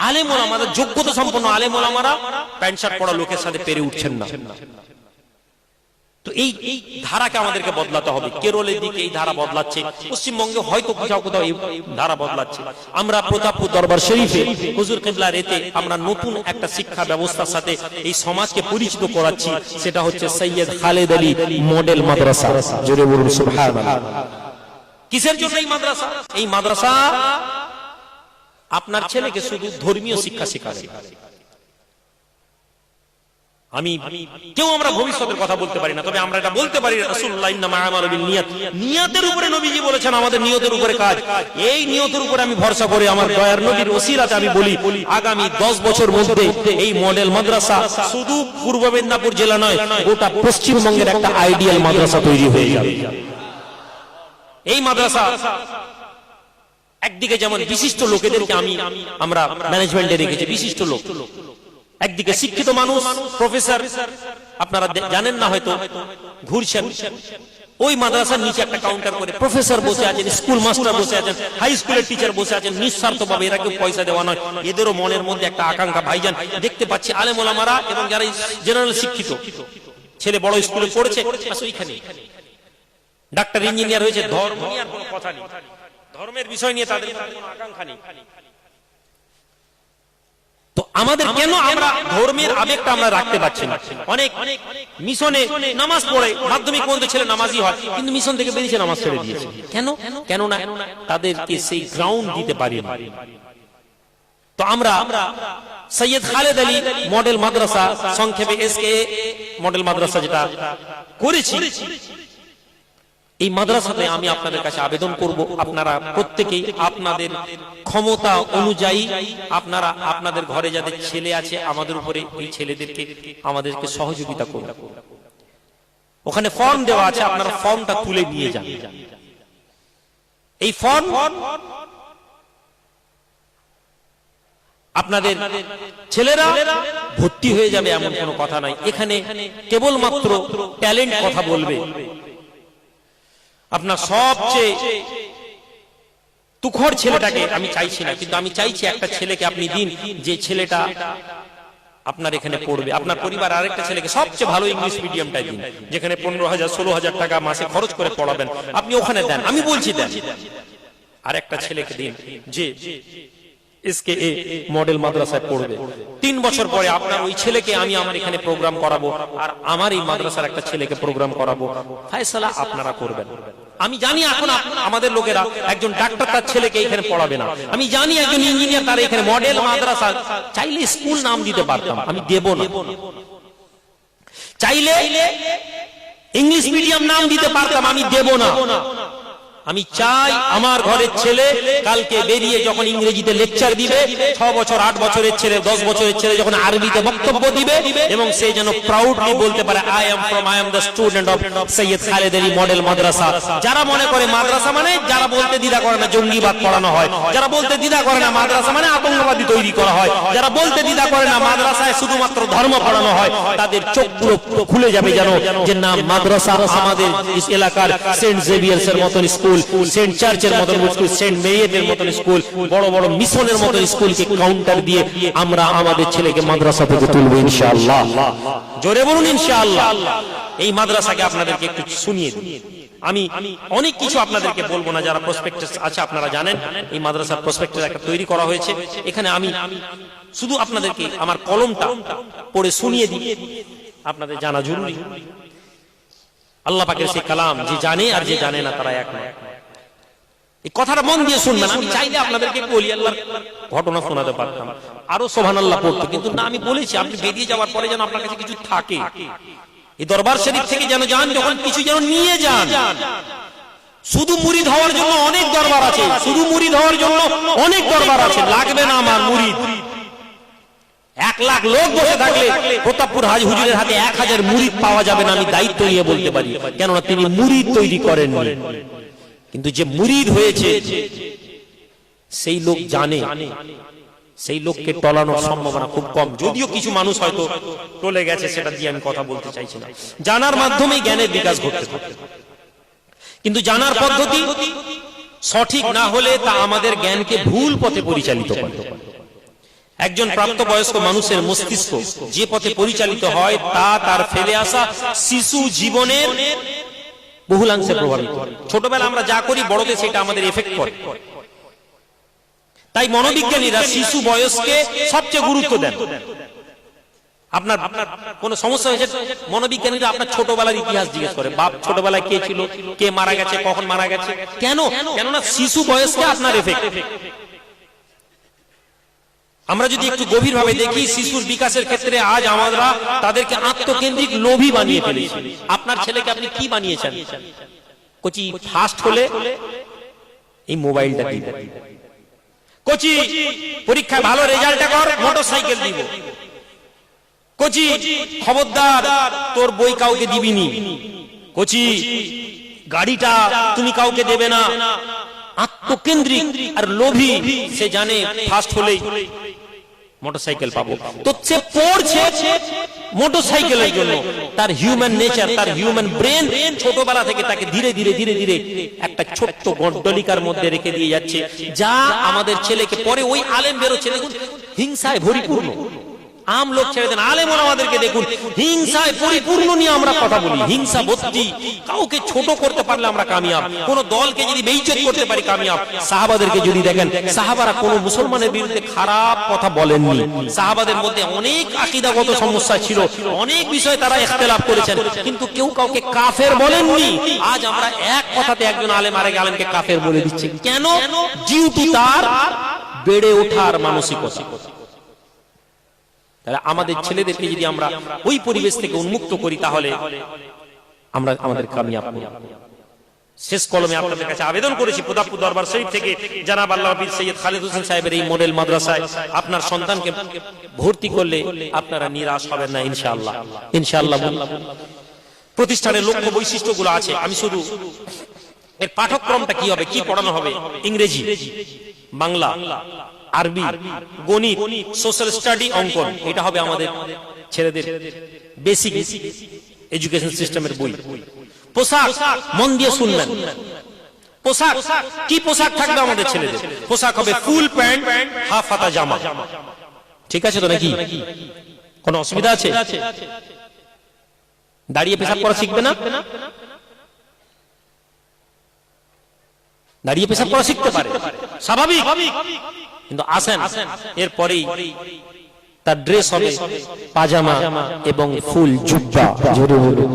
আলেম ওলামারা, যোগ্যতা সম্পন্ন আলেম ওলামারা প্যান্ট শার্ট পরা লোকের সাথে পেরে উঠছেন না। তো এই ধারাকে আমাদেরকে বদলাতে হবে। কেরলের দিকে এই ধারা বদলাচ্ছে, পশ্চিমবঙ্গে হয়তো কোথাও কোথাও এই ধারা বদলাচ্ছে। আমরা প্রতাপপুর দরবার শরীফে হুজুর কিবলার এতে আমরা নতুন একটা শিক্ষা ব্যবস্থার সাথে এই সমাজকে পরিচিত করাচ্ছি। সেটা হচ্ছে সৈয়দ খালেদ আলী মডেল মাদ্রাসা। জোরে বলুন সুবহানাল্লাহ। কিসের জন্য এই মাদ্রাসা? এই মাদ্রাসা আপনার ছেলেকে শুধু ধর্মীয় শিক্ষা শেখাবে। আমি কেউ আমরা ভবিষ্যতের কথা বলতে পারি না, তবে আমরা এটা বলতে পারি রাসূলুল্লাহ ইন্নামা আমালু বিন্নিয়াত, নিয়তের উপরে নবীজি বলেছেন আমাদের নিয়তের উপরে কাজ। এই নিয়তের উপরে আমি ভরসা করে আমার দয়ার নবীর ওসিলাতে আমি বলি আগামী 10 বছর মধ্যে এই মডেল মাদ্রাসা শুধু পূর্ব মেদিনীপুর জেলা নয়, গোটা পশ্চিমবঙ্গের একটা আইডিয়াল মাদ্রাসা তৈরি হয়ে যাবে। এই মাদ্রাসা একদিকে যেমন বিশিষ্ট লোকেদেরকে আমরা ম্যানেজমেন্টে রেখেছি, বিশিষ্ট লোক, একদিকে শিক্ষিত মানুষ, প্রফেসর, আপনারা জানেন না হয়তো, ঘুরছেন। ওই মাদ্রাসার নিচে একটা কাউন্টার করে প্রফেসর বসে আছেন, স্কুল মাস্টার বসে আছেন, হাই স্কুলের টিচার বসে আছেন, নিঃস্বার্থভাবে, এরা কেউ পয়সা দেওয়া নয়। এদেরও মনের মধ্যে একটা আকাঙ্ক্ষা, ভাইজান দেখতে পাচ্ছি আলেম ওলামারা এবং যারা জেনারেল শিক্ষিত, ছেলে বড় স্কুলে পড়েছে, ওইখানে ডাক্তার ইঞ্জিনিয়ার হয়েছে, ধর্ম নিয়ে আর কোনো কথা নেই, ধর্মের বিষয় নিয়ে তাদের কোনো আকাঙ্ক্ষা নেই। তো আমাদের কেন আমরা ধর্মের আবেগটা আমরা রাখতে পারছি না? অনেক মিশনে নামাজ পড়ে, মাধ্যমিক পর্যন্ত ছেলে নামাজি হয়, কিন্তু মিশন থেকে বেরিয়েছে নামাজ ছেড়ে দিয়েছে। কেন না তাদেরকে সেই গ্রাউন্ড দিতে পারি না। তো আমরা সৈয়দ খালেদ আলী মডেল মাদ্রাসা, সংক্ষেপে এসকে মডেল মাদ্রাসা যেটা করেছি, এই মাদ্রাসাতে আমি আপনাদের কাছে আবেদন করব, আপনারা প্রত্যেকেই আপনাদের ক্ষমতা অনুযায়ী আপনারা আপনাদের ঘরে যাদের ছেলে আছে, আমাদের উপরে এই ছেলেদেরকে আমাদেরকে সহযোগিতা করুন। ওখানে ফর্ম দেওয়া আছে, আপনারা ফর্মটা তুলে নিয়ে যান। এই ফর্ম আপনাদের ছেলেরা ভর্তি হয়ে যাবে এমন কোনো কথা নাই। এখানে কেবলমাত্র ট্যালেন্ট কথা বলবে। আপনার সবচেয়ে তুখর ছেলেটাকে আমি চাইছি না, কিন্তু আমি চাইছি একটা ছেলেকে আপনি দিন, যে ছেলেটা আপনার এখানে পড়বে। আপনার পরিবার আরেকটা ছেলেকে সবচেয়ে ভালো ইংলিশ মিডিয়ামটাই দিন, যেখানে 15,000-16,000 টাকা মাসে খরচ করে পড়াবেন, আপনি ওখানে দেন। আমি বলছি দেন। আর একটা ছেলেকে দিন যে এসকে মডেল মাদ্রাসায় পড়বে। 3 বছর পরে আপনার ওই ছেলেকে আমি আমার এখানে প্রোগ্রাম করাবো, আর আমার এই মাদ্রাসার একটা ছেলেকে প্রোগ্রাম করাবো। ফয়সালা আপনারা করবেন। আমি জানি এখন আমাদের লোকেরা একজন ডাক্তার তার ছেলেকে এখানে পড়াবে না, আমি জানি একজন ইঞ্জিনিয়ার তার এখানে মডেল মাদ্রাসা, চাইলে স্কুল নাম দিতে পারতাম, আমি দেব না। চাইলে ইংলিশ মিডিয়াম নাম দিতে পারতাম, আমি দেব না। আমি চাই আমার ঘরের ছেলে কালকে বেরিয়ে যখন ইংরেজিতে লেকচার দিবে, 6 বছর 8 বছরের ছেলে, 10 বছরের ছেলে যখন আরবিতে বক্তব্য দিবে, এবং সে যেন প্রাউডলি বলতে পারে I am the student of Syed Khaled Ali Model Madrasa. যারা মনে করে মাদ্রাসা মানে, যারা বলতে দ্বিধা করে না জঙ্গিবাদ পড়ানো হয়, যারা বলতে দ্বিধা করে না মাদ্রাসা মানে আতঙ্কবাদী তৈরি করা হয়, যারা বলতে দ্বিধা করে না মাদ্রাসায় শুধুমাত্র ধর্ম পড়ানো হয়, তাদের চোখ পুরো খুলে যাবে যেন যে না, মাদ্রাসা আমাদের এলাকার সেন্ট জেভিয়ার্স এর মতন স্কুল, সেন্ট চার্চের মতন স্কুল, সেন্ট মেরিয়েটের মতন স্কুল, বড় বড় মিশনের মতন স্কুলকে কাউন্টার দিয়ে আমরা আমাদের ছেলেকে মাদ্রাসা থেকে তুলবো ইনশাআল্লাহ। জোরে বলুন ইনশাআল্লাহ। এই মাদ্রাসাকে আপনাদেরকে একটু শুনিয়ে দিই। আমি অনেক কিছু আপনাদেরকে বলবো না, যারা প্রসপেক্টাস আছে আপনারা জানেন এই মাদ্রাসার প্রসপেক্টাস একটা তৈরি করা হয়েছে। এখানে আমি শুধু আপনাদেরকে আমার কলমটা পড়ে শুনিয়ে দিই, আপনাদের জানা জরুরি। আল্লাহ পাকের সেই কালাম, যে জানে আর যে জানে না তারা এক নয়। এই কথাটা মন দিয়ে শুনবেন। আমি চাইলে আপনাদেরকে বলি আল্লাহর ঘটনা শোনাতে পারতাম, আরো সুবহানাল্লাহ পড়তো, কিন্তু না, আমি বলেছি আপনি বেরিয়ে যাওয়ার পরে যেন আপনার কাছে কিছু থাকে। এই দরবার শরীফ থেকে যেন যান, যখন কিছু যেন নিয়ে যান। শুধু মুরিদ হওয়ার জন্য অনেক দরবার আছে, শুধু মুরিদ হওয়ার জন্য অনেক দরবার আছে, লাগবে না আমার মুরিদ। 1 লাখ লোক বসে থাকলে প্রতাপপুর হাজি হুজুরের হাতে 1000 মুরিদ পাওয়া যাবে না, আমি দায়িত্ব নিয়ে বলতে পারি, কেননা তিনি মুরিদ তৈরি করেননি। কিন্তু যে মুরিদ হয়েছে সেই লোক জানে, সেই লোককে টলানোর সম্ভাবনা খুব কম। যদিও কিছু মানুষ হয়তো টলে গেছে, সেটা দিয়ে আমি কথা বলতে চাইছি না। জানার মাধ্যমেই জ্ঞানের বিকাশ ঘটতে থাকে, কিন্তু জানার পদ্ধতি সঠিক না হলে তা আমাদের জ্ঞানকে ভুল পথে পরিচালিত করে। একজন প্রাপ্তবয়স্ক মানুষের মস্তিষ্ক যে পথে পরিচালিত হয় তা তার ফেলে আসা শিশু জীবনের বহুলাংশে প্রভাবিত। ছোটবেলা আমরা যা করি বড়তে সেটা আমাদের এফেক্ট করে। তাই মনোবিজ্ঞানীরা শিশু বয়সকে সবচেয়ে গুরুত্ব দেন। আপনার কোন সমস্যা হয়েছে, মনোবিজ্ঞানীরা আপনার ছোটবেলার ইতিহাস জিজ্ঞেস করে, বাপ ছোটবেলায় কে ছিল, কে মারা গেছে, কখন মারা গেছে, কেন? কেননা শিশু বয়সকে আপনার এফেক্ট। আমরা যদি একটু গভীর ভাবে দেখি, শিশুর বিকাশের ক্ষেত্রে আজ আমরা তাদেরকে আত্মকেন্দ্রিক লোভী বানিয়ে ফেলেছি। আপনার ছেলেকে আপনি কি বানিয়েছেন? কোচি ফাস্ট হলে এই মোবাইলটা দিব, কোচি পরীক্ষায় ভালো রেজাল্ট কর, মোটরসাইকেল দিব, কোচি খবরদার তোর বই কাউকে দিবিনি, কোচি গাড়িটা তুমি কাউকে দেবে না, আত্মকেন্দ্রিক আর লোভী। সে জানে ফার্স্ট হলেই মোটরসাইকেল পাবো, তো সে পড়ছে মোটরসাইকেলের জন্য। তার হিউম্যান নেচার, তার হিউম্যান ব্রেন ছোটবেলা থেকে তাকে ধীরে ধীরে ধীরে ধীরে একটা ছোট্ট গড্ডলিকার মধ্যে রেখে দিয়ে যাচ্ছে, যা আমাদের ছেলেকে পরে ওই আলেম বেরোচ্ছে দেখুন হিংসায় পরিপূর্ণ। আম লোক ছেড়ে দেন, আলেম ওলামাদেরকে দেখুন হিংসায় পরিপূর্ণ নিয়ে আমরা কথা বলি, হিংসা ভর্তি। কাউকে ছোট করতে পারলে আমরা কামিয়াব, কোন দলকে যদি বেইজ্জত করতে পারি কামিয়াব। সাহাবাদেরকে যদি দেখেন, সাহাবারা কোন মুসলমানের বিরুদ্ধে খারাপ কথা বলেননি। সাহাবাদের মধ্যে অনেক আকীদাগত সমস্যা ছিল, অনেক বিষয় তারা ইখতিলাফ করেছেন, কিন্তু কেউ কাউকে কাফের বলেননি। আজ আমরা এক কথাতে একজন আলেম আরেক আলেমকে কাফের বলে দিচ্ছি, কেন? ডিউটি তার বেড়ে ওঠার মানসিকতা। তাহলে আমাদের ছেলেদেরকে যদি আমরা ওই পরিবেশ থেকে উন্মুক্ত করি, তাহলে আমরা আমাদের কামিয়াব। শেষ কলমে আপনাদের কাছে আবেদন করেছি, প্রতাপপুর দরবার শরীফ থেকে জানাব আল্লামা পীর সৈয়দ খালিদ হোসেন সাহেবের এই মডেল মাদ্রাসায় আপনার সন্তানকে ভর্তি করলে আপনারা নিরাশ হবেন না ইনশাআল্লাহ। ইনশাআল্লাহ প্রতিষ্ঠানের লক্ষ্য বৈশিষ্ট্যগুলো আছে, আমি শুধু এর পাঠ্যক্রমটা কি হবে, কি পড়ানো হবে, ইংরেজি, বাংলা, আরবি, গণিত, সোশ্যাল স্টাডি, অঙ্কন, এটা হবে আমাদের ছেলেদের বেসিক এডুকেশন সিস্টেমের বই। পোশাক মন দিয়ে শুনবেন, পোশাক কি পোশাক থাকবে আমাদের ছেলেদের? পোশাক হবে ফুল প্যান্ট, হাফ হাতা জামা। ঠিক আছে তো নাকি? কোনো অসুবিধা আছে? দাঁড়িয়ে পেশাব করা শিখবে না? দাঁড়িয়ে পেশাব করা শিখতে পারে, স্বাভাবিক। কিন্তু আসেন এরপরেই তার ড্রেস হবে পাজামা এবং ফুল জুব্বা। জোরে বলুন।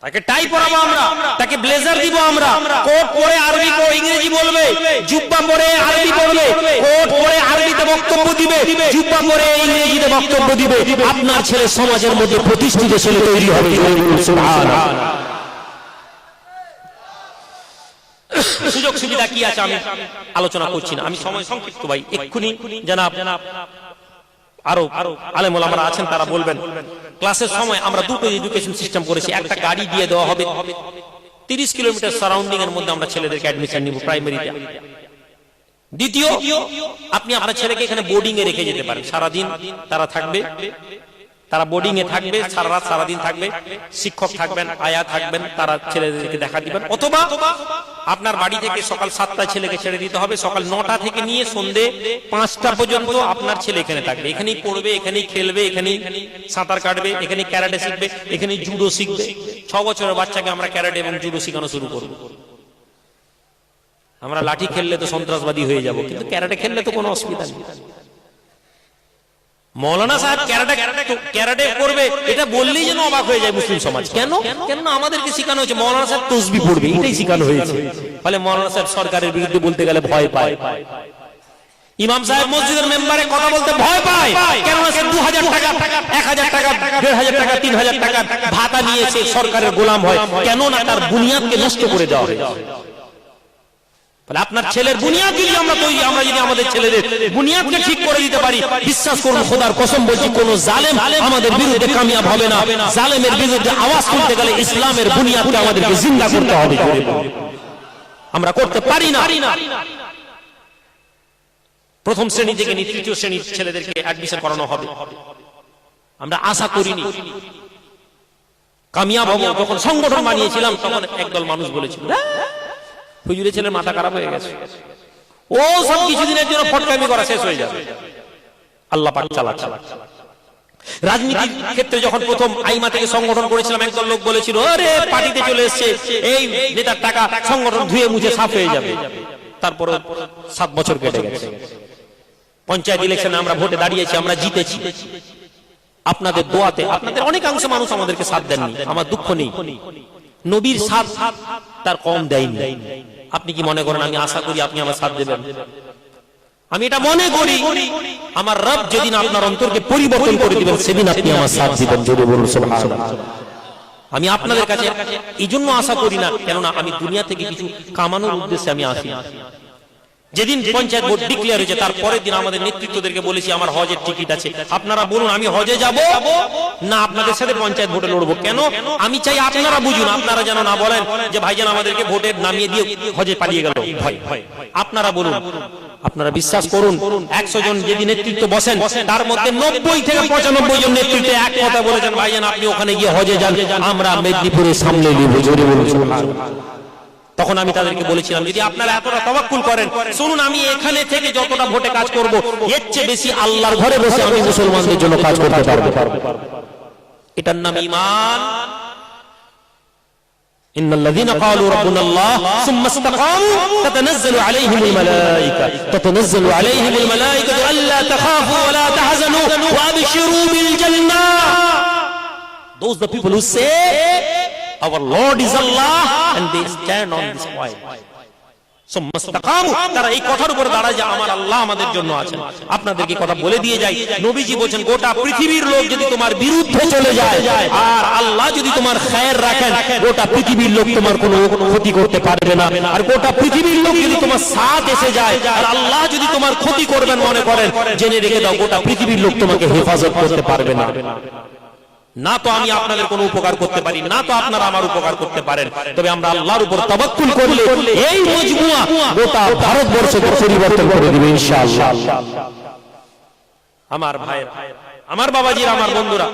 তাকে টাই পরাবো আমরা, তাকে ব্লেজার দিব আমরা, কোট পরে আরবি ইংরেজি বলবে, জুব্বা পরে আরবি বলবে, কোট পরে আরবিতে বক্তব্য দিবে, জুব্বা পরে ইংরেজিতে বক্তব্য দিবে। আপনার ছেলে সমাজের মধ্যে প্রতিষ্ঠিত ছেলে তৈরি হবে। সুবহানাল্লাহ। সুযোগ সুবিধা কি আছে আমি আলোচনা করছি না, আমি সময় সংক্ষিপ্ত ভাই। এক্ষুনি জানাব আরো আলেম ওলামারা আছেন, তারা বলবেন। ক্লাসের সময় আমরা দুটো এডুকেশন সিস্টেম করেছি, একটা গাড়ি দিয়ে দেওয়া হবে 30 কিলোমিটার সারাউন্ডিং এর মধ্যে আমরা ছেলেদেরকে অ্যাডমিশন নিব প্রাইমারিতে। দ্বিতীয়, আপনি আপনার ছেলেকে এখানে বোর্ডিং এ রেখে যেতে পারেন, সারাদিন তারা থাকবে, তারা বোর্ডিং এ থাকবে, সারা রাত সারাদিন থাকবে, শিক্ষক থাকবেন, আয়া থাকবেন, তারা ছেলেদেরকে দেখা দিবেন। অথবা আপনার বাড়ি থেকে সকাল 7টায় ছেলেকে ছেড়ে দিতে হবে, সকাল 9টা থেকে নিয়ে সন্ধ্যে 5টা পর্যন্ত আপনার ছেলে এখানে থাকবে, এখানেই পড়বে, এখানেই খেলবে, এখানেই সাঁতার কাটবে, এখানেই ক্যারাটে শিখবে, এখানেই জুডো শিখবে। 6 বছরের বাচ্চাকে আমরা ক্যারাটে এবং জুডো শেখানো শুরু করব। আমরা লাঠি খেললে তো সন্ত্রাসবাদী হয়ে যাব, কিন্তু ক্যারাটে খেললে তো কোনো অসুবিধা নেই। মৌলানা সাহেব ক্যারাটে করবে এটা বললেই যেন অবাক হয়ে যায় মুসলিম সমাজ। কেন? কেননা আমাদেরকে শেখানো হয়েছে মৌলানা সাহেব তসবিহ পড়বে, এটাই শেখানো হয়েছে। ফলে মৌলানা সাহেব সরকারের বিরুদ্ধে বলতে গেলে ভয় পায়, ইমাম সাহেব মসজিদের মেম্বারে কথা বলতে ভয় পায়, কেননা সে 2000 টাকা, 1000 টাকা, 1500 টাকা, 3000 টাকা ভাতা নিয়েছে, সরকারের গোলাম হয়। কেননা তার বুনিয়াদকে নষ্ট করে দেওয়া হয়। আপনার ছেলের বুনিয়াদ যদি আমরা যদি আমাদের ছেলেদের বুনিয়াদকে ঠিক করে দিতে পারি, বিশ্বাস করুন খোদার কসম বলছি, কোন জালেম আমাদের বিরুদ্ধে কামিয়াব হবে না। জালেমের বিরুদ্ধে আওয়াজ তুলতে গেলে ইসলামের বুনিয়াদকে আমাদেরকে জিন্দা করতে হবে, আমরা করতে পারি না। প্রথম শ্রেণী থেকে তৃতীয় শ্রেণীর ছেলেদেরকে অ্যাডমিশন করানো হবে, আমরা আশা করিনি কামিয়াব হব। যখন সংগঠন বানিয়েছিলাম তখন একদল মানুষ বলেছিল হুজুরের ছেলের মাথা খারাপ হয়ে গেছে, ও সব কিছুদিনের জন্য ফটকামি করা শেষ হয়ে যাবে। আল্লাহ পাক চালাচ্ছে। রাজনীতির ক্ষেত্রে যখন প্রথম আইমা থেকে সংগঠন করেছিলাম, একদল লোক বলেছিল আরে পার্টিতে চলে এসেছে, এই নেতার টাকা, সংগঠন ধুয়ে মুছে সাফ হয়ে যাবে। তারপর 7 বছর কেটে গেছে, পঞ্চায়েত ইলেকশনে আমরা ভোটে দাঁড়িয়েছি, আমরা জিতেছি আপনাদের দোয়াতে। আপনাদের অনেকাংশ মানুষ আমাদেরকে সাথ দেননি, আমার দুঃখ নেই, নবীর সাথ তার কম দেয়নি। আপনি কি মনে করেন আমি আশা করি আপনি আমার সাথ দেবেন? আমি এটা মনে করি আমার রব যেদিন আপনার অন্তরকে পরিবর্তন করে দিবেন সেদিন আপনি আমার সাথ দিবেন। জোরে বলুন সুবহানাল্লাহ। আমি আপনাদের কাছে এই জন্য আশা করি না, কেননা আমি দুনিয়া থেকে কিছু কামানোর উদ্দেশ্যে আমি আসি। যেদিন পঞ্চায়েত ভোট ডিক্লেয়ার হয়েছে তার পরের দিন আমাদের নেতৃত্বদেরকে বলেছি আমার হজের টিকিট আছে, আপনারা বলুন আমি হজে যাব না আপনাদের সাথে পঞ্চায়েত ভোটে লড়বো। কেন? আমি চাই আপনারা বুঝুন, আপনারা যেন না বলেন যে ভাইজান আমাদেরকে ভোটে নামিয়ে দিয়ে হজে পালিয়ে গেল। ভয় আপনারা বলুন, আপনারা বিশ্বাস করুন 100 জন যদি নেতৃত্ব বসেন তার মধ্যে 90 থেকে 95 জন নেতৃত্বে এক কথা বলেছেন ভাইজান আপনি ওখানে গিয়ে হজে যান, আমরা মেদিনীপুরে সামলে নিব। জোরে বলুন সুবহানাল্লাহ। তখন আমি তাদেরকে বলেছিলাম যদি আপনারা এতটা তাওয়াক্কুল করেন, শুনুন আমি এখানে থেকে যতটা ভোটে কাজ করব এর চেয়ে বেশি আল্লাহর ঘরে বসে আমি মুসলমানদের জন্য কাজ করতে পারবো। এটার নাম ঈমান। ইন্নাল্লাযীনা ক্বালু রাব্বুনাল্লাহ সুম্মা ইসতাকামু তাতানাজ্জালু আলাইহিমুল মালায়েকাতু আল্লা তাখাফু ওয়া লা তাহজানু ওয়া আবশিরু বিল জান্নাহ। Those the people who say our Lord is Allah and they stand on this point. সুম্মা ইসতাকামু, তারা এই কথার উপর দাঁড়ায় যে আমার আল্লাহ আমাদের জন্য আছেন। আপনাদেরকে কথা বলে দিয়ে যাই, নবীজি বলেন গোটা পৃথিবীর লোক যদি তোমার বিরুদ্ধে চলে যায় আর আল্লাহ যদি তোমার খায়ের রাখেন, গোটা পৃথিবীর লোক তোমার কোনো ক্ষতি করতে পারবে না। আর গোটা পৃথিবীর লোক যদি তোমার সাথ এসে যায় আর আল্লাহ যদি তোমার ক্ষতি করবেন মনে করেন, জেনে রেখে দাও গোটা পৃথিবীর লোক তোমাকে হেফাজত করতে পারবে না। না তো আমি আপনাদের কোনো উপকার করতে পারি, না তো আপনারা আমার উপকার করতে পারেন। তবে আমরা আল্লাহর উপর তাওয়াক্কুল করলে এই মজমুয়া গোটা ভারতবর্ষকে পরিবর্তন করে দিবে ইনশাআল্লাহ। আমার ভাই, আমার বাবাজিরা, আমার বন্ধুরা,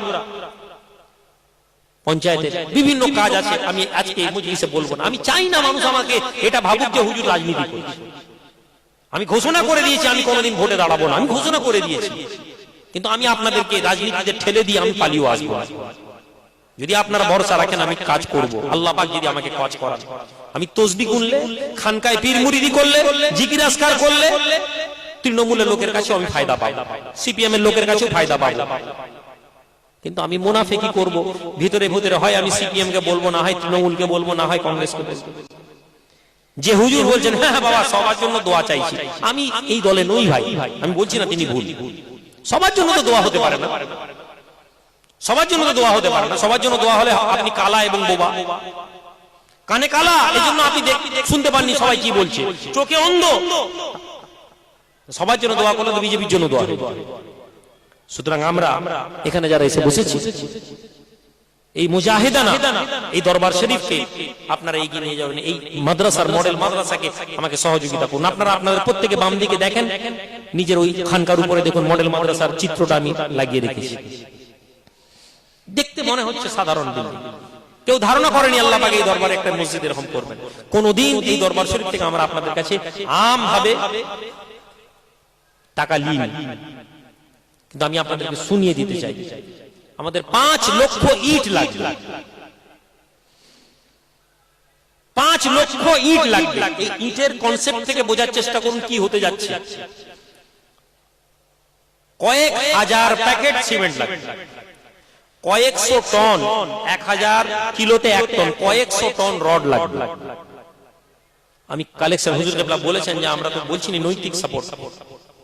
পঞ্চায়েতে বিভিন্ন কাজ আছে, আমি আজকে এই মজলিসে বলবো না। আমি চাই না মানুষ আমাকে এটা ভাবুক যে হুজুর রাজনীতি করছে। আমি ঘোষণা করে দিয়েছি আমি কোনোদিন ভোটে দাঁড়াবো না, আমি ঘোষণা করে দিয়েছি। কিন্তু আমি আপনাদেরকে রাজনীতিতে ঠেলে দিয়ে আমি পালিয়ে আসবো। যদি আপনারা ভরসা রাখেন আমি কাজ করব, আল্লাহ পাক যদি আমাকে কাজ করান। আমি তসবিহ গুনলে, খানকায় পীর মুরিদি করলে, জিকির আজকার করলে তৃণমূলের লোকের কাছে আমি ফায়দা পাবো, সিপিএম এর লোকের কাছেও ফায়দা পাবো। কিন্তু আমি মুনাফিকি করব ভিতরে ভিতরে, হয় আমি সিপিএম কে বলবো, না হয় তৃণমূলকে বলবো, না হয় কংগ্রেসকে বলবো। যে হুজুর বলছেন হ্যাঁ বাবা সবার জন্য দোয়া চাইছি, আমি এই দলে নই ভাই। আমি বলছি না তিনি ভুল, সবার জন্য তো দোয়া হতে পারে না, সবার জন্য তো দোয়া হতে পারে না। সবার জন্য দোয়া হলে আপনি কালা এবং বোবা, কানে কালা এই জন্য আপনি শুনতে পাননি সবাই কি বলছে, চোখে অন্ধ। সবার জন্য দোয়া করলে তো বিজেপির জন্য দোয়া হবে। সুতরাং আমরা এখানে যারা এসে বসেছি এই মুজাহিদানা, এই দরবার শরীফকে আপনারা এগিয়ে নিয়ে যাবেন। এই মাদ্রাসার মডেল মাদ্রাসাকে আমাকে সহযোগিতা করুন। আপনারা আপনাদের প্রত্যেকে বাম দিকে দেখেন, নিজের ওই খানকার উপরে দেখুন মডেল মাদ্রাসার চিত্রটা আমি লাগিয়ে রেখেছি। দেখতে মনে হচ্ছে সাধারণ বিল্ডিং, কেউ ধারণা করেনি আল্লাহ পাক এই দরবারে একটা মসজিদ এরকম করবেন। কোনদিন এই দরবার শরীফ থেকে আমরা আপনাদের কাছে আম ভাবে টাকা নিই, কিন্তু আমি আপনাদেরকে শুনিয়ে দিতে চাই আমাদের 5 লক্ষ ইট লাগবে, 5 লক্ষ ইট লাগবে। এই ইটের কনসেপ্ট থেকে বোঝার চেষ্টা করুন কি হতে যাচ্ছে। কয়েক হাজার প্যাকেট সিমেন্ট লাগবে, কয়েকশো টন, 1000 কিলোতে 1 টন, কয়েকশো টন রড লাগবে। আমি কালেকশন, হুজুর কেবলা বলেছেন যে আমরা তো বলছি না নৈতিক সাপোর্ট,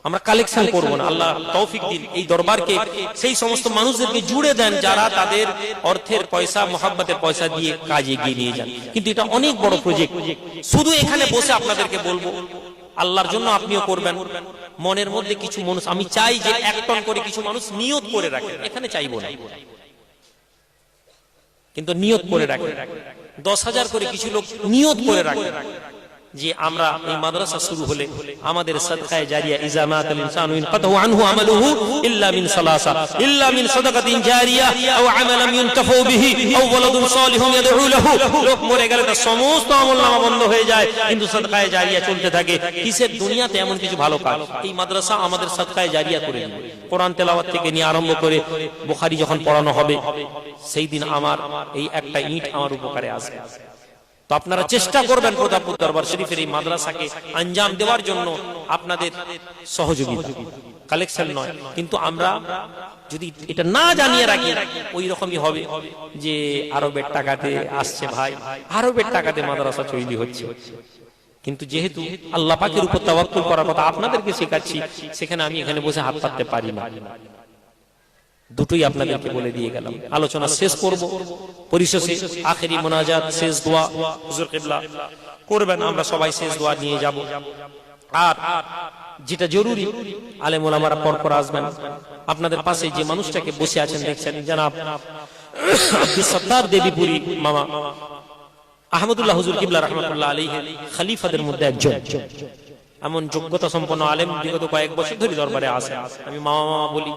আমরা কালেকশন করব না। আল্লাহ তৌফিক দিন এই দরবারকে সেই সমস্ত মানুষদেরকে জুড়ে দেন যারা তাদের অর্থের পয়সা, মোহাব্বতের পয়সা দিয়ে কাজ এগিয়ে নিয়ে যান। কিন্তু এটা অনেক বড় প্রজেক্ট। শুধু এখানে বসে আপনাদেরকে বলবো আল্লাহর জন্য আপনিও করবেন। মনের মধ্যে কিছু মানুষ, আমি চাই যে 1 টন করে কিছু মানুষ নিয়ত করে রাখেন, এখানে চাইবো না, কিন্তু নিয়ত করে রাখেন। 10,000 করে কিছু লোক নিয়ত করে রাখেন যে আমরা এই মাদ্রাসা শুরু হলে আমাদের সাদকায়ে জারিয়া ইজামাতুল ইনসানু ইনকাতাহু আনহু আমালুহু ইল্লা মিন সালাসা, ইল্লা মিন সাদাকাতিন জারিয়া আও আমালাম ইনতাফু বিহি আও ওয়ালাদুন সালিহুন ইয়াদউ লাহু। লোক মরে গেলে তার সমস্ত আমলনামা বন্ধ হয়ে যায়, কিন্তু সাদকায়ে জারিয়া চলতে থাকে। কিসের দুনিয়াতে এমন কিছু ভালো কাজ এই মাদ্রাসা আমাদের সাদকায়ে জারিয়া করে দিবে। কোরআন তেলাওয়াত থেকে নিয়ে আরম্ভ করে বুখারী যখন পড়ানো হবে সেই দিন আমার এই একটা ইট আমার উপকারে আসবে। তো আপনারা চেষ্টা করবেন প্রতাপপুর দরবার শরীফের এই মাদ্রাসাকে আঞ্জাম দেওয়ার জন্য আপনাদের সহযোগিতা, কালেকশন নয়। কিন্তু আমরা যদি এটা না জানিয়ে রাখি ওই রকমই হবে যে আরবের টাকাতে আসছে ভাই, আরবের টাকাতে মাদ্রাসা তৈরি হচ্ছে। কিন্তু যেহেতু আল্লাহ পাকের উপর তাওয়াক্কুল করার কথা আপনাদেরকে শেখাচ্ছি, সেখানে আমি এখানে বসে হাত পাততে পারি না। দুটোই আপনাদেরকে বলে দিয়ে গেলাম। আলোচনা শেষ করব, পরিশেষে আখেরি মুনাজাত, শেষ দোয়া হুজুর কিবলা করবেন। আমরা সবাই শেষ দোয়া নিয়ে যাব। আর যেটা জরুরি, আলেম ওলামারা পরপর আসবেন। আপনাদের পাশে যে মানুষটাকে বসে আছেন দেখছেন, জনাব আব্দুস সত্তার দেবীপুরী মামা আহমদুল্লাহ হুজুর কিবলা রাহমাতুল্লাহ আলাইহি খলিফাদের মধ্যে একজন। এমন যোগ্যতা সম্পন্ন আলেম বিগত কয়েক বছর ধরে দরবারে আসে। আমি মামা মামা বলি,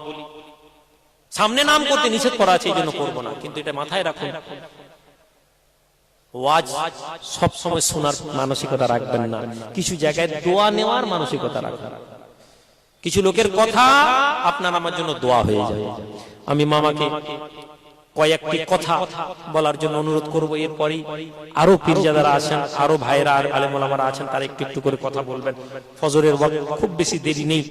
সামনে নাম করতে নিষেধ করা আছে, এই জন্য করবো না, কিন্তু এটা মাথায় রাখুন, ওয়াজ সব সময় শোনার মানসিকতা রাখবেন না, কিছু জায়গায় দোয়া নেওয়ার মানসিকতা রাখবেন। কিছু লোকের কথা আপনার আমার জন্য দোয়া হয়ে যাবে। আমি মামাকে কয়েকটি কথা বলার জন্য অনুরোধ করব। এরপরই আরো পীরজাদারা আছেন, আরো ভাইরা আর আলেম ওলামারা আছেন, তারা একটু একটু করে কথা বলবেন। ফজরের ওয়াক্ত খুব বেশি দেরি নেই।